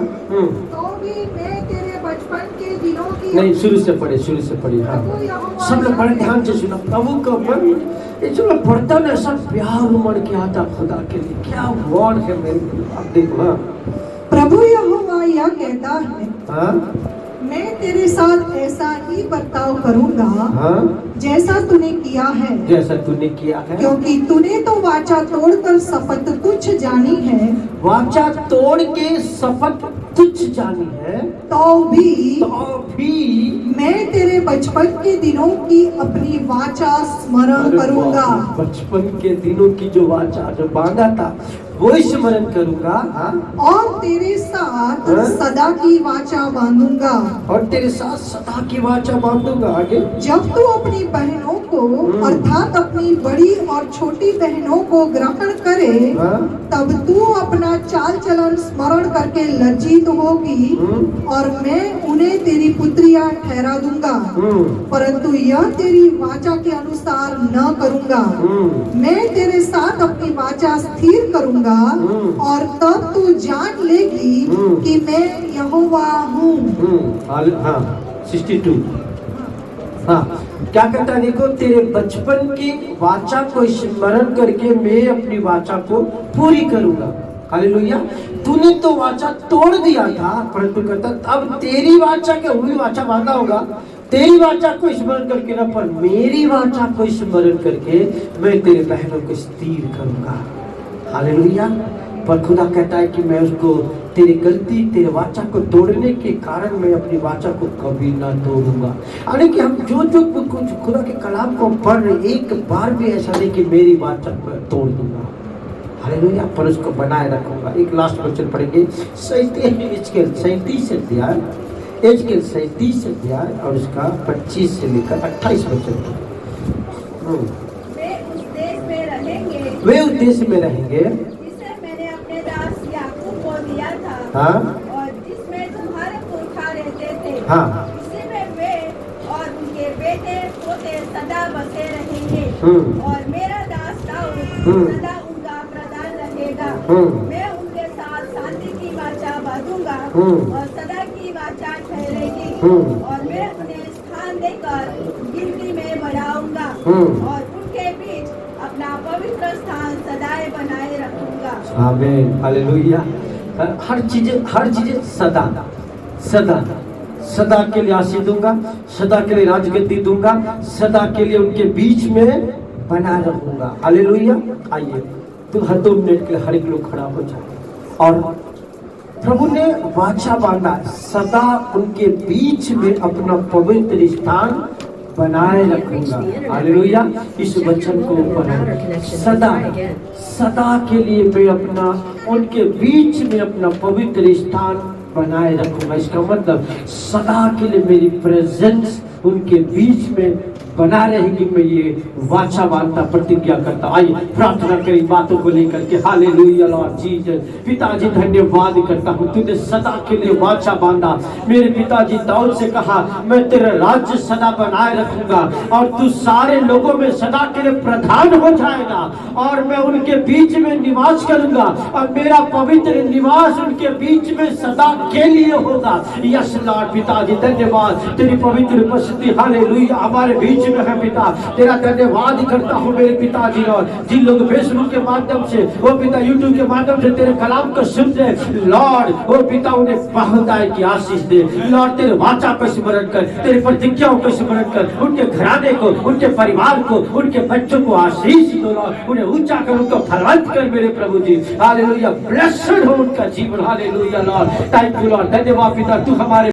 तो भी मैं तेरे बचपन के दिनों की नहीं, शुरू से पढ़े, शुरू से पढ़े। हाँ, प्रभु यहोवा सब लोग बड़े ध्यान से सुना। प्रभु का मन, ये जो लोग पढ़ता ना, सब प्यार उमड़ के आता खुदा के लिए। क्या वर्ड है मेरे लिए, आप देखो। हाँ, प्रभु यहोवा यह कहता है, हाँ, मैं तेरे साथ ऐसा ही बर्ताव करूंगा, हाँ, जैसा तूने किया है, जैसा तूने किया है, क्योंकि तूने तो वाचा तोड़कर शपथ तुझ जानी है, वाचा तोड़ के शपथ तुझ जानी है, तो भी मैं तेरे बचपन के दिनों की अपनी वाचा स्मरण अरे करूंगा। बाप, बचपन के दिनों की जो वाचा जो बांधा था वो स्मरण करूंगा। हाँ, और तेरे साथ हाँ? सदा की वाचा बांधूंगा, और तेरे साथ सदा की वाचा बांधूंगा। आगे, जब तू अपनी बहनों को अर्थात अपनी बड़ी और छोटी बहनों को ग्रहण करे, हाँ, तब तू अपना चाल चलन स्मरण करके लज्जित होगी, और मैं उन्हें तेरी पुत्रियां ठहरा दूंगा, परंतु यह तेरी वाचा के अनुसार न करूंगा। मैं तेरे साथ अपनी वाचा स्थिर करूंगा, और तब तू जान लेगी कि मैं यहोवा हूँ। हाँ, 62। हाँ, क्या कहता है देखो, तेरे बचपन की वाचा को स्मरण करके मैं अपनी वाचा को पूरी करूंगा। हालेलुया। तूने तो वाचा तोड़ दिया था, परंतु कहता अब तेरी वाचा के हुई वाचा बांधा होगा, तेरी वाचा को स्मरण करके ना, पर मेरी वाचा को स्मरण करके मैं तेरे बहनों को स्थिर करूंगा। हालेलुया। पर खुदा कहता है कि मैं उसको, तेरी गलती, तेरे वाचा को तोड़ने के कारण मैं अपनी वाचा को कभी ना तोड़ूंगा। यानी कि हम जो जो कुछ खुदा के कलाम को पढ़ रहे, एक बार भी ऐसा नहीं कि मेरी वाचा को तोड़ दूंगा। हालेलुया। पर उसको बनाए रखूंगा। एक लास्ट क्वेश्चन पढ़ेंगे, 37 अध्याय, एजकेल 37 अध्याय और उसका 25 से लेकर 28 वचन। वे उस देश में रहेंगे जिसे मैंने अपने दास याकूब को दिया था, हाँ, और जिसमें तुम्हारे पुरखा रहते थे, हाँ, इसी में वे और उनके बेटे पोते सदा बसे रहेंगे, और मेरा दास दाऊद सदा उनका प्रधान रहेगा। मैं उनके साथ शांति की वाचा बांधूंगा, और सदा की वाचा ठहरेगी, और मैं उन्हें स्थान देकर गिनती में बढ़ाऊंगा, और उनके बीच अपना पवित्र स्थान सदाए बनाए रखूंगा। आमीन, हालेलुया। हर चीज सदा सदा सदा के लिए आशीष दूंगा, सदा के लिए राजगद्दी दूंगा, सदा के लिए उनके बीच में बना रहूंगा। हालेलुया। आइए, तुम हर 2 मिनट के लिए हर एक लोग खड़ा हो जाए, और प्रभु ने वाचा बांधा, सदा उनके बीच में अपना पवित्र स्थान बनाए रखूंगा। हालेलुया। इस वचन को पढ़ो, सदा सदा के लिए मैं अपना उनके बीच में अपना पवित्र स्थान बनाए रखूंगा। इसका मतलब सदा के लिए मेरी प्रेजेंस उनके बीच में बना रहेगी। मैं ये वाचा बांधता प्रतिज्ञा करता। आइए प्रार्थना करें बातों को लेकर के। Hallelujah Lord Jesus. पिताजी धन्यवाद करता हूँ, तूने सदा के लिए वाचा बांधा। मेरे पिताजी दाऊद से कहा, मैं तेरा राज्य सदा बनाए रखूंगा और तू सारे लोगों में सदा के लिए प्रधान हो जाएगा और मैं उनके बीच में निवास करूंगा और मेरा पवित्र निवास उनके बीच में सदा के लिए होगा। Yes Lord. पिताजी धन्यवाद, तेरी पवित्र उपस्थिति हालेलुया हमारे बीच में है। पिता तेरा धन्यवाद करता हूँ मेरे पिताजी लॉर्ड, जिन लोग फेसबुक के माध्यम से, वो पिता यूट्यूब के माध्यम से तेरे कलाम को सुनते हैं लॉर्ड, वो पिता उन्हें बहुतायत की आशीष दे लॉर्ड। तेरे वाचा को स्मरण कर, तेरी प्रतिज्ञाओं को स्मरण कर, उनके घराने को, उनके परिवार को, उनके बच्चों को आशीष दो लॉर्ड। उन्हें ऊंचा कर, उनको फलवंत कर मेरे प्रभु जी। हालेलुया। ब्लेस्ड हो उनका जीवन। Hallelujah Lord. Thank you Lord. धन्यवाद पिता, तू हमारे